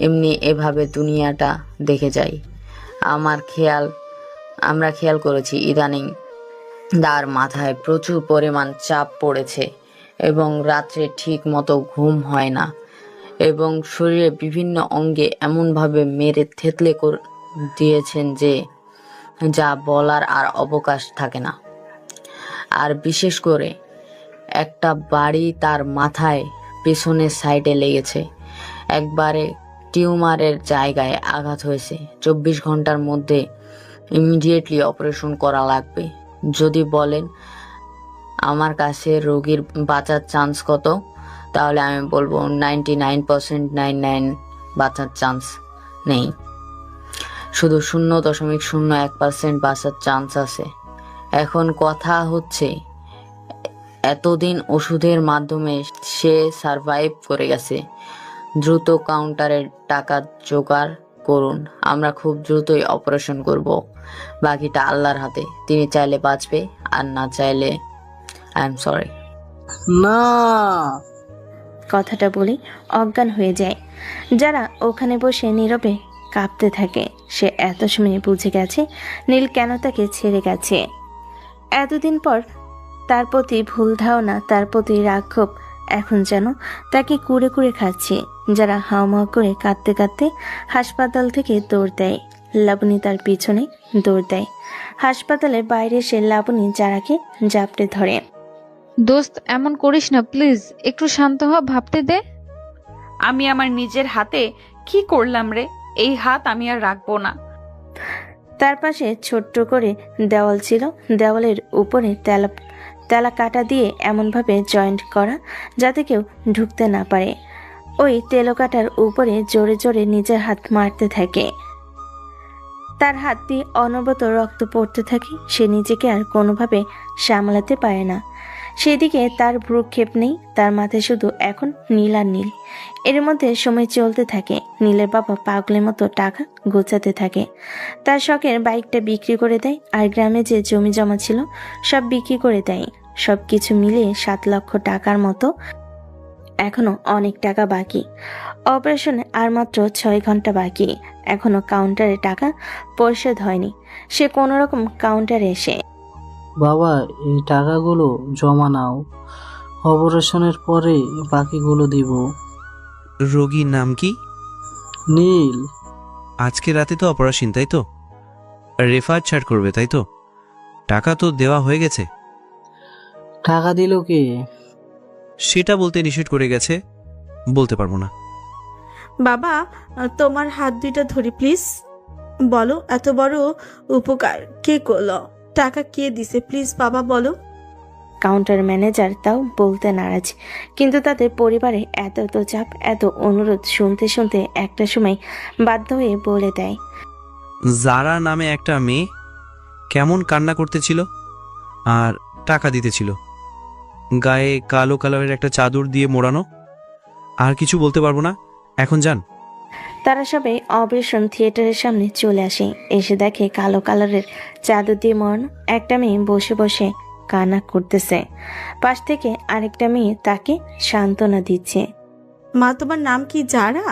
এমনি এভাবে দুনিয়াটা দেখে যাই। আমরা খেয়াল করেছি ইদানিং তার মাথায় প্রচুর পরিমাণ চাপ পড়েছে এবং রাত্রে ঠিক মতো ঘুম হয় না এবং শরীরে বিভিন্ন অঙ্গে এমনভাবে মেরে থেতলে দিয়েছেন যে যা বলার আর অবকাশ থাকে না। আর বিশেষ করে একটা বাড়ি তার মাথায় পেছনের সাইডে লেগেছে, একবারে টিউমারের জায়গায় আঘাত হয়েছে। 24 ঘন্টার মধ্যে ইমিডিয়েটলি অপারেশন করা লাগবে। যদি বলেন আমার কাছে রোগীর বাঁচার চান্স কত, তাহলে আমি বলবো 99.99 বাঁচার চান্স নেই, শুধু 0.01% বাঁচার চান্স আছে। এখন কথা হচ্ছে এতদিন ওষুধের মাধ্যমে সে সারভাইভ করে গেছে। দ্রুত কাউন্টারের টাকা জোগাড় করুন, আমরা খুব দ্রুতই অপারেশন করব। বাকিটা আল্লাহর হাতে, তিনি চাইলে বাঁচবে আর না চাইলে আই এম সরি। না, কথাটা বলে অজ্ঞান হয়ে যায়। যারা ওখানে বসে নীরবে কাঁপতে থাকে। সে এত সময় বুঝে গেছে নীল কেন তাকে ছেড়ে গেছে। এতদিন পর তার প্রতি ভুল ধারণা, তার প্রতি রাক্ষোভ এখন যেন তাকে কুড়ে কুড়ে খাচ্ছে। যারা হাওমাও করে কাঁদতে কাঁদতে হাসপাতাল থেকে দৌড় দেয়। লাবণী তার পিছনে দৌড় দেয়। হাসপাতালের বাইরে এসে লাবণী যারাকে জাপটে ধরে। দোস্ত, এমন করিস না প্লিজ, একটু শান্ত হ, ভাবতে দে। আমি আমার নিজের হাতে কি করলাম রে? এই হাত আমি আর রাখবো না। তার পাশে ছোট্ট করে দেওয়াল ছিল। দেওয়ালের উপরে তেলা কাটা দিয়ে এমনভাবে জয়েন্ট করা যাতে কেউ ঢুকতে না পারে। ওই তেলো কাটার উপরে জোরে জোরে নিজের হাত মারতে থাকে। তার হাত দিয়ে অনবরত রক্ত পড়তে থাকে। সে নিজেকে আর কোনোভাবে সামলাতে পারে না। সেদিকে তার ভ্রুক্ষেপ নেই, তার মাথায় শুধু এখন নীল আর নীল। এর মধ্যে সময় চলতে থাকে। নীলের বাবা পাগলের মতো টাকা গোছাতে থাকে। তার শখের বাইকটা বিক্রি করে দেয় আর গ্রামে যে জমি জমা ছিল সব বিক্রি করে দেয়। সব কিছু মিলিয়ে 7 লক্ষ টাকার মতো। এখনো অনেক টাকা বাকি। অপারেশনে আর মাত্র 6 ঘন্টা বাকি। এখনো কাউন্টারে টাকা পরিশোধ হয়নি। সে কোনো রকম কাউন্টারে এসে, বাবা এই টাকাগুলো জমা নাও, অপারেশনের পরে বাকিগুলো দিব। রোগীর নাম কি? নীল। আজকে রাতে তো অপারেশন, তাই তো? রেফার ছাড় করবে, তাই তো? টাকা তো দেওয়া হয়ে গেছে। টাকা দিল কে? সেটা বলতে নিষেধ করে গেছে, বলতে পারবো না। বাবা, তোমার হাত দুইটা ধরি প্লিজ। বলো এত বড় উপকার কে করলো? টাকা কে দিছে প্লিজ বাবা বলো। কাউন্টার ম্যানেজার তাও বলতে নারাজ। কিন্তু তাদের পরিবারে এত চাপ, এত অনুরোধ শুনতে শুনতে একটা সময় বাধ্য হয়ে বলে দেয়। জারা নামে একটা মেয়ে কেমন কান্না করতেছিল আর টাকা দিতেছিল। গায়ে কালো কালারের একটা চাদর দিয়ে মোড়ানো। আর কিছু বলতে পারবো না, এখন যান। তারা সবাই অপারেশন থিয়েটারের সামনে চলে আসে। এসে দেখে কালো কালারের চাদর দিয়ে মোড়ানো একটা মেয়ে বসে বসে কান্না করতেছে। পাশ থেকে আরেকটা মেয়ে তাকে সান্ত্বনা দিচ্ছে। মা, তোমার নাম কি যারা?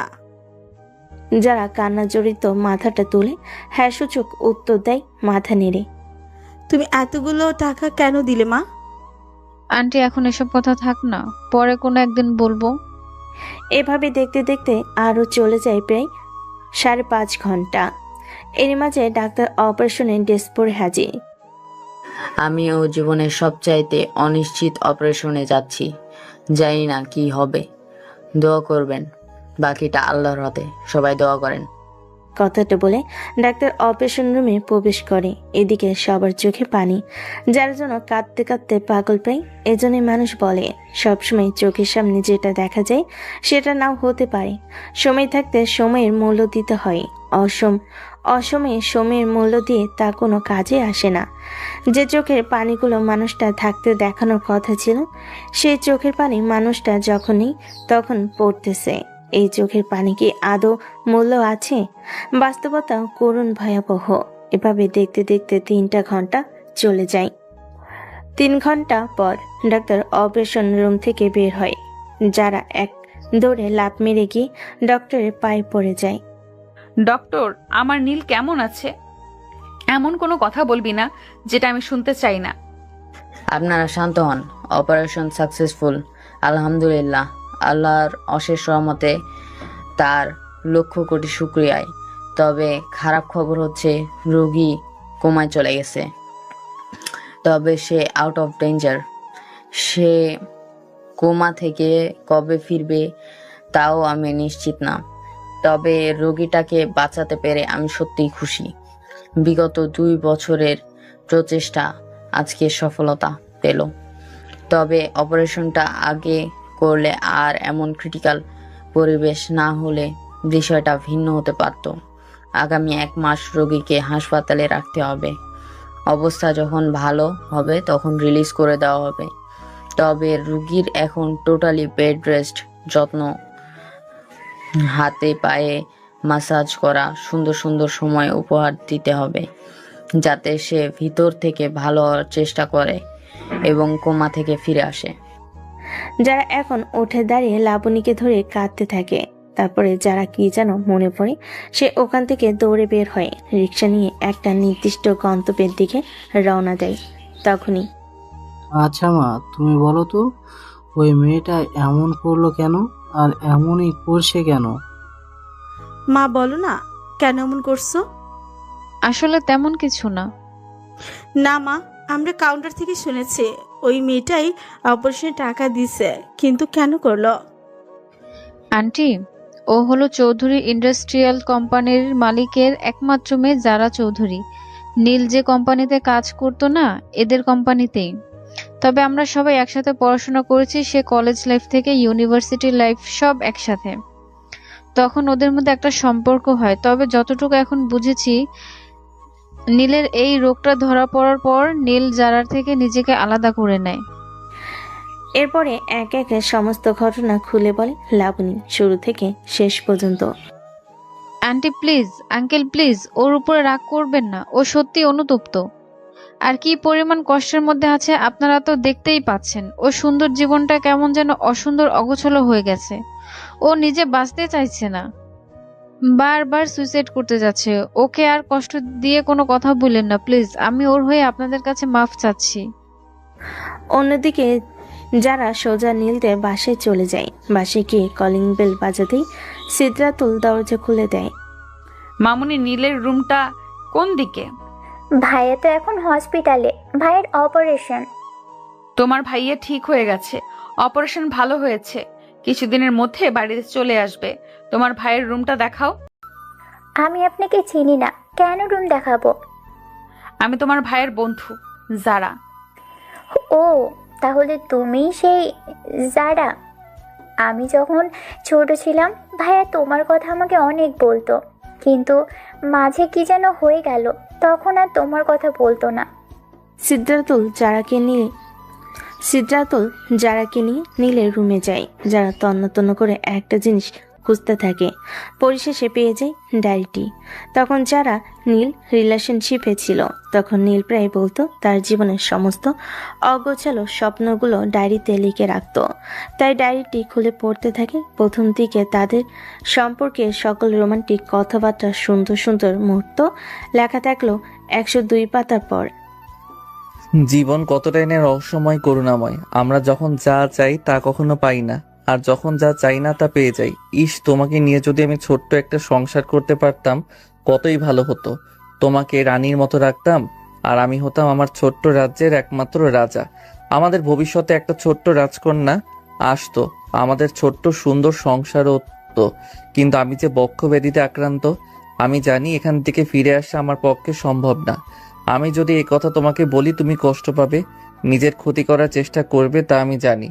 যারা কান্না জড়িত মাথাটা তুলে হ্যাঁ সূচক উত্তর দেয় মাথা নেড়ে। তুমি এতগুলো টাকা কেন দিলে মা? আন্টি, এখন এসব কথা থাক না, পরে কোনো একদিন বলবো। এভাবে দেখতে দেখতে আরও চলে যায় প্রায় 5.5 ঘন্টা। এর মাঝে ডাক্তার অপারেশনে ডেস্ক পরে হাজির। আমি ও জীবনের সবচাইতে অনিশ্চিত অপারেশনে যাচ্ছি, জানি না কি হবে। দোয়া করবেন, বাকিটা আল্লাহর হাতে, সবাই দোয়া করেন। কথাটা বলে ডাক্তার অপারেশন রুমে প্রবেশ করে। এদিকে সবার চোখে পানি, যার জন্য কাঁদতে কাঁদতে পাগল প্রায়। এজন্যই মানুষ বলে সবসময় চোখের সামনে যেটা দেখা যায় সেটা নাও হতে পারে। সময় থাকতে সময়ের মূল্য দিতে হয়। অসময়ে সময়ের মূল্য দিয়ে তা কোনো কাজে আসে না। যে চোখের পানিগুলো মানুষটা থাকতে দেখানোর কথা ছিল, সেই চোখের পানি মানুষটা যখনই তখন পড়তেছে। এই চোখের পানি কি আদৌ মূল্য আছে? বাস্তবতা করুণ ভয়াবহ। এভাবে দেখতে দেখতে 3টা ঘন্টা চলে যায়। 3 ঘন্টা পর ডাক্তার অপারেশন রুম থেকে বের হয়। যারা এক দৌড়ে লাফ মেরে গিয়ে ডক্টরের পায়ে পড়ে যায়। ডক্টর, আমার নীল কেমন আছে? এমন কোনো কথা বলবি না যেটা আমি শুনতে চাই না। আপনারা শান্ত হন। অপারেশন সাকসেসফুল, আলহামদুলিল্লাহ। আল্লাহর অশেষ রহমতে, তার লক্ষ কোটি শুক্রিয়ায়। তবে খারাপ খবর হচ্ছে রোগী কোমায় চলে গেছে। তবে সে আউট অফ ডেঞ্জার। সে কোমা থেকে কবে ফিরবে তাও আমি নিশ্চিত না। তবে রোগীটাকে বাঁচাতে পেরে আমি সত্যিই খুশি। বিগত 2 বছরের প্রচেষ্টা আজকে সফলতা পেল। তবে অপারেশনটা আগে করলে আর এমন ক্রিটিক্যাল পরিবেশ না হলে বিষয়টা ভিন্ন হতে পারত। আগামী 1 মাস রোগীকে হাসপাতালে রাখতে হবে। অবস্থা যখন ভালো হবে তখন রিলিজ করে দেওয়া হবে। তবে রোগীর এখন টোটালি বেড রেস্ট, যত্ন, হাতে পায়ে মাসাজ করা, সুন্দর সুন্দর সময় উপহার দিতে হবে যাতে সে ভিতর থেকে ভালো হওয়ার চেষ্টা করে এবং কোমা থেকে ফিরে আসে। যারা এখন উঠে দাঁড়িয়ে লাবণীকে ধরে কাঁদতে থাকে। তারপরে যারা কি যেন মনে পড়ে, সে ওখান থেকে দৌড়ে বের হয়, রিক্সা নিয়ে একটা নির্দিষ্ট গন্তব্যের দিকে রওনা দেয়। তখনই আচ্ছা মা, তুমি বলো তো, ওই মেয়েটা এমন করলো কেন, আর এমনই করছে কেন? মা বলো না, কেন এমন করছো? আসলে তেমন কিছু না। না মা, আমরা কাউন্টার থেকে শুনেছি ওই মেয়েটাই অপারেশনে টাকা দিছে, কিন্তু কেন করলো? আন্টি, ও হলো চৌধুরী ইন্ডাস্ট্রিয়াল কোম্পানির মালিকের একমাত্র মেয়ে যারা চৌধুরী। নীল যে কোম্পানিতে কাজ করতো না, এদের কোম্পানিতেই। তবে আমরা সবাই একসাথে পড়াশোনা করেছি, সে কলেজ লাইফ থেকে ইউনিভার্সিটি লাইফ সব একসাথে। তখন ওদের মধ্যে একটা সম্পর্ক হয়। তবে যতটুকু এখন বুঝেছি, নীলের এই রোগটা ধরা পড়ার পর নীল জারার থেকে নিজেকে আলাদা করে নেয়। এরপরে এক একে সমস্ত ঘটনা খুলে বলে লাবণী, শুরু থেকে শেষ পর্যন্ত। আন্টি প্লিজ, আঙ্কেল প্লিজ, ওর উপরে রাগ করবেন না। ও সত্যি অনুতপ্ত। আর কি পরিমাণ কষ্টের মধ্যে আছে আপনারা তো দেখতেই পাচ্ছেন। ও সুন্দর জীবনটা কেমন যেন অসুন্দর অগোছালো হয়ে গেছে। ও নিজে বাঁচতে চাইছে না, বারবার সুইসাইড করতে যাচ্ছে। ওকে আর কষ্ট দিয়ে কোনো কথা বললেন না প্লিজ। আমি ওর হয়ে আপনাদের কাছে মাফ চাচ্ছি। অন্যদিকে যারা সোজা নীলদের বাসায় চলে যায়। বাসায় গিয়ে কলিং বেল বাজাতেই সিদ্রাতুল দরজা খুলে দেয়। মামুনি, নীলের রুমটা কোন দিকে? ভাইয়া তো এখন হসপিটালে, ভাইয়ের অপারেশন। তোমার ভাইয়া ঠিক হয়ে গেছে, অপারেশন ভালো হয়েছে, কিছুদিনের মধ্যে বাড়িতে চলে আসবে। তোমার ভাইয়ের রুমটা দেখাও। আমি আপনাকে চিনি না, কেন রুম দেখাবো? আমি তোমার ভাইয়ের বন্ধু যারা। ও, তাহলে তুমি সেই যারা? আমি যখন ছোট ছিলাম ভাইয়া তোমার কথা আমাকে অনেক বলতো, কিন্তু মাঝে কি যেন হয়ে গেল, তখন আর তোমার কথা বলতো না। সিদ্ধাতুল যারাকে নিয়ে নীলের রুমে যায়। যারা তন্ন তন্ন করে একটা জিনিস খুঁজতে থাকে, পরিশেষে পেয়ে যায় ডায়েরিটি। তখন যারা নীল রিলেশনশিপে ছিল, তখন নীল প্রায় বলতো তার জীবনের সমস্ত অগোছালো স্বপ্নগুলো ডায়েরিতে লিখে রাখতো। তাই ডায়েরিটি খুলে পড়তে থাকে। প্রথম দিকে তাদের সম্পর্কে সকল রোমান্টিক কথাবার্তা, সুন্দর সুন্দর মুহূর্ত লেখা থাকলো 102 পাতার পর। জীবন কতটাই না রহস্যময়, করুণাময়। আমরা যখন যা চাই তা কখনো পাই না, আর যখন যা চাই না তা পেয়ে যাই। ইস, তোমাকে নিয়ে যদি আমি ছোট্ট একটা সংসার করতে পারতাম কতই ভালো হতো। তোমাকে রানীর মতো রাখতাম, আর আমি হতাম আমার ছোট্ট রাজ্যের একমাত্র রাজা। আমাদের ভবিষ্যতে একটা ছোট্ট রাজকন্যা আসতো, আমাদের ছোট্ট সুন্দর সংসার হতো। কিন্তু আমি যে বক্ষব্যাধিতে আক্রান্ত, আমি জানি এখান থেকে ফিরে আসা আমার পক্ষে সম্ভব না। আমি যদি এই কথা তোমাকে বলি তুমি কষ্ট পাবে, নিজের ক্ষতি করার চেষ্টা করবে, তা আমি জানি।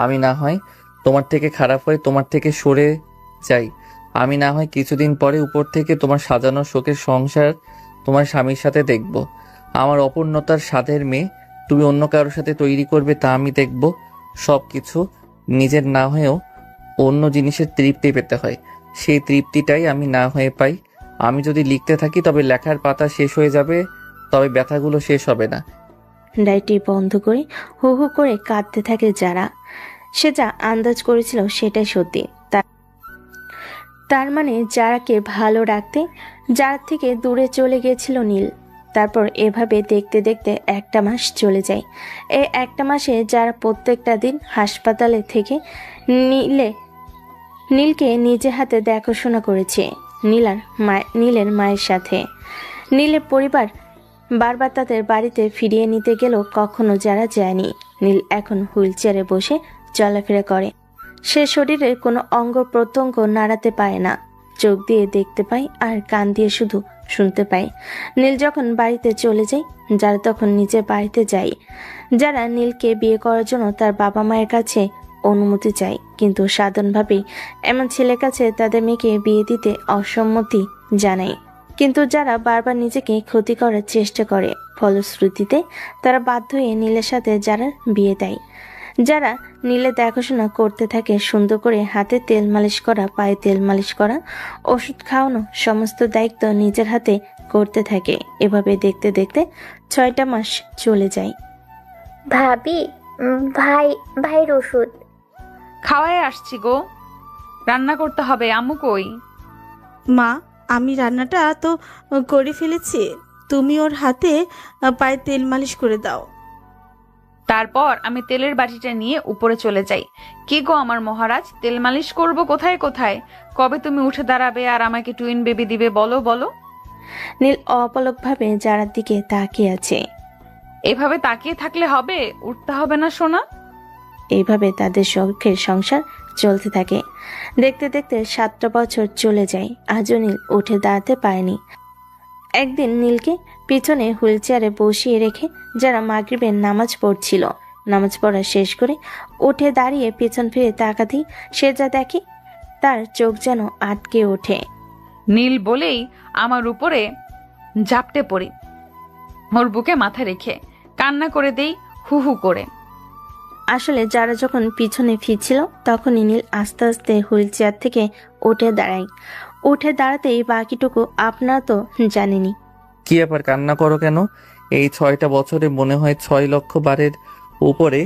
আমি না হয় তোমার থেকে খারাপ হয়ে তোমার থেকে সরে যাই। আমি না হয় কিছুদিন পরে উপর থেকে তোমার সাজানো শোকের সংসার তোমার স্বামীর সাথে দেখব। আমার অপূর্ণতার স্বাদের মেয়ে তুমি অন্য কারোর সাথে তৈরি করবে, তা আমি দেখব। সব কিছু নিজের না হয়েও অন্য জিনিসের তৃপ্তি পেতে হয়, সেই তৃপ্তিটাই আমি না হয়ে পাই। আমি যদি লিখতে থাকি তবে লেখার পাতা শেষ হয়ে যাবে, তবে ব্যথাগুলো শেষ হবে না। ডায়েরিটি বন্ধ করে হু হু করে কাঁদতে থাকে যারা। সে যা আন্দাজ করেছিল সেটাই সত্যি। তার মানে যারাকে ভালো রাখতে যার থেকে দূরে চলে গিয়েছিল নীল। তারপর এভাবে দেখতে দেখতে একটা মাস চলে যায়। এই একটা মাসে যারা প্রত্যেকটা দিন হাসপাতালে থেকে নীলকে নিজে হাতে দেখাশোনা করেছে নীলের মায়ের সাথে। নীলের পরিবার বারবার তাদের বাড়িতে ফিরিয়ে নিতে গেলেও কখনো যারা যায়নি। নীল এখন হুইল চেয়ারে বসে চলাফেরা করে। সে শরীরের কোনো অঙ্গ প্রত্যঙ্গ নাড়াতে পারে না, চোখ দিয়ে দেখতে পায় আর কান দিয়ে শুধু শুনতে পায়। নীল যখন বাড়িতে চলে যায়, যারা তখন নিজের বাড়িতে যায়। যারা নীলকে বিয়ে করার জন্য তার বাবা মায়ের কাছে অনুমতি চায়, কিন্তু সাধারণভাবেই এমন ছেলের কাছে তাদের মেয়েকে বিয়ে দিতে অসম্মতি জানায়। কিন্তু যারা বারবার নিজেকে ক্ষতি করার চেষ্টা করে, ফলশ্রুতিতে তারা বাধ্য হয়ে নীলের সাথে যারা বিয়ে দেয়। যারা নীলের দেখাশোনা করতে থাকে, সুন্দর করে হাতে তেল মালিশ করা, পায়ে তেল মালিশ করা, ওষুধ খাওয়ানো, সমস্ত দায়িত্ব নিজের হাতে করতে থাকে। এভাবে দেখতে দেখতে 6টা মাস চলে যায়। ভাবি, ভাইয়ের ওষুধ খাওয়ায় আসছি গো, রান্না করতে হবে। আম্মু কই? মা, আমি রান্নাটা তো করে ফেলেছি, তুমি ওর হাতে পায়ে তেল মালিশ করে দাও। তারপর আমি তেলের বাটিটা নিয়ে উপরে চলে যাই। কি গো আমার মহারাজ, তেল মালিশ করব কোথায় কোথায়? কবে তুমি উঠে দাঁড়াবে আর আমাকে টুইন বেবি দিবে বলো বলো? নীল অপলকভাবে যারার দিকে তাকিয়ে আছে। এভাবে তাকিয়ে থাকলে হবে? উঠতে হবে না সোনা? এইভাবে তাদের শখের সংসার চলতে থাকে। দেখতে দেখতে 7টা বছর চলে যায়, আজও নীল উঠে দাঁড়াতে পারেনি। একদিন নীলকে পিছনে হুইল চেয়ারে বসিয়ে রেখে যারা মাগরিবের নামাজ পড়ছিল, নামাজ পড়া শেষ করে উঠে দাঁড়িয়ে পেছন ফিরে তাকাতেই সে যা দেখে তার চোখ যেন আটকে ওঠে। নীল বলেই আমার উপরে ঝাপটে পড়ি, ওর বুকে মাথা রেখে কান্না করে দেই হু হু করে। আসলে যারা যখন পিছনে ফিরছিল তখনই নীল আস্তে আস্তে হুইল চেয়ার থেকে উঠে দাঁড়ায়। উঠে দাঁড়াতেই বাকিটুকু আপনারা তো জানেনি। কি ব্যাপার, কান্না করো কেন? এই 6টা বছরে মনে হয় 6 লক্ষ বারের উপরে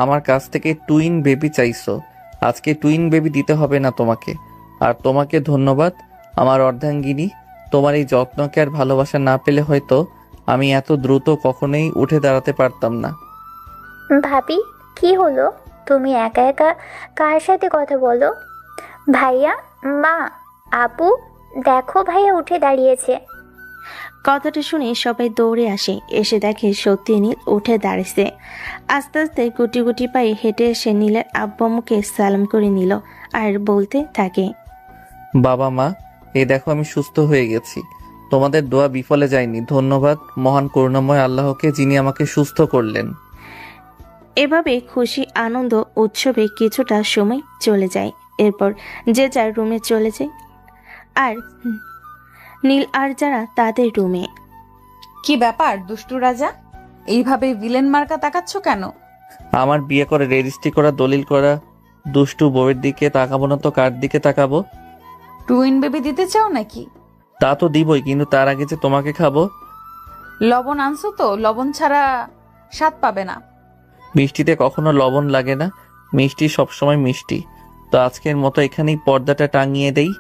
আমার কাছ থেকে টুইন বেবি চাইছো। আজকে টুইন বেবি দিতে হবে না তোমাকে। আর তোমাকে ধন্যবাদ আমার অর্ধাঙ্গিনী। তোমার এই যত্নকে আর ভালোবাসা না পেলে হয়তো আমি এত দ্রুত কখনোই উঠে দাঁড়াতে পারতাম না। ভাবি, কি হলো? তুমি একা একা কার সাথে কথা বলো? ভাইয়া, মা, আপু, দেখো ভাইয়া উঠে দাঁড়িয়েছে। কথাটা শুনে সবাই দৌড়ে আসে, এসে দেখে সত্যি নীল উঠে দাঁড়িয়েছে। আস্তে আস্তে গুটি গুটি পায়ে হেঁটে এসে নীলের আব্বা মুখে সালাম করে নিল আর বলতে থাকে, বাবা মা, এই দেখো আমি সুস্থ হয়ে গেছি। তোমাদের দোয়া বিফলে যায়নি। ধন্যবাদ মহান করুণাময় আল্লাহকে, যিনি আমাকে সুস্থ করলেন। এভাবে খুশি আনন্দ উৎসবে কিছুটা সময় চলে যায়। এরপর যে যার রুমে চলে যায় আর নীল আর যারা তাদের রুমে। কি ব্যাপার দুষ্টু রাজা, এইভাবে ভিলেন মার্কা তাকাচ্ছ কেন? আমার বিয়ে করে রেজিস্ট্রি করা দলিল করা দুষ্টু বউয়ের দিকে তাকাবো না তো কার দিকে তাকাবো? টুইন বেবি দিতে চাও নাকি? তা তো দিবই, কিন্তু তার আগে যে তোমাকে খাবো। লবণ আনছো তো? লবণ ছাড়া স্বাদ পাবে না। মিষ্টিতে কখনো লবণ লাগে না, মিষ্টি সবসময় মিষ্টি। তো আজকের মতো এখানেই পর্দাটা টাঙিয়ে দেই।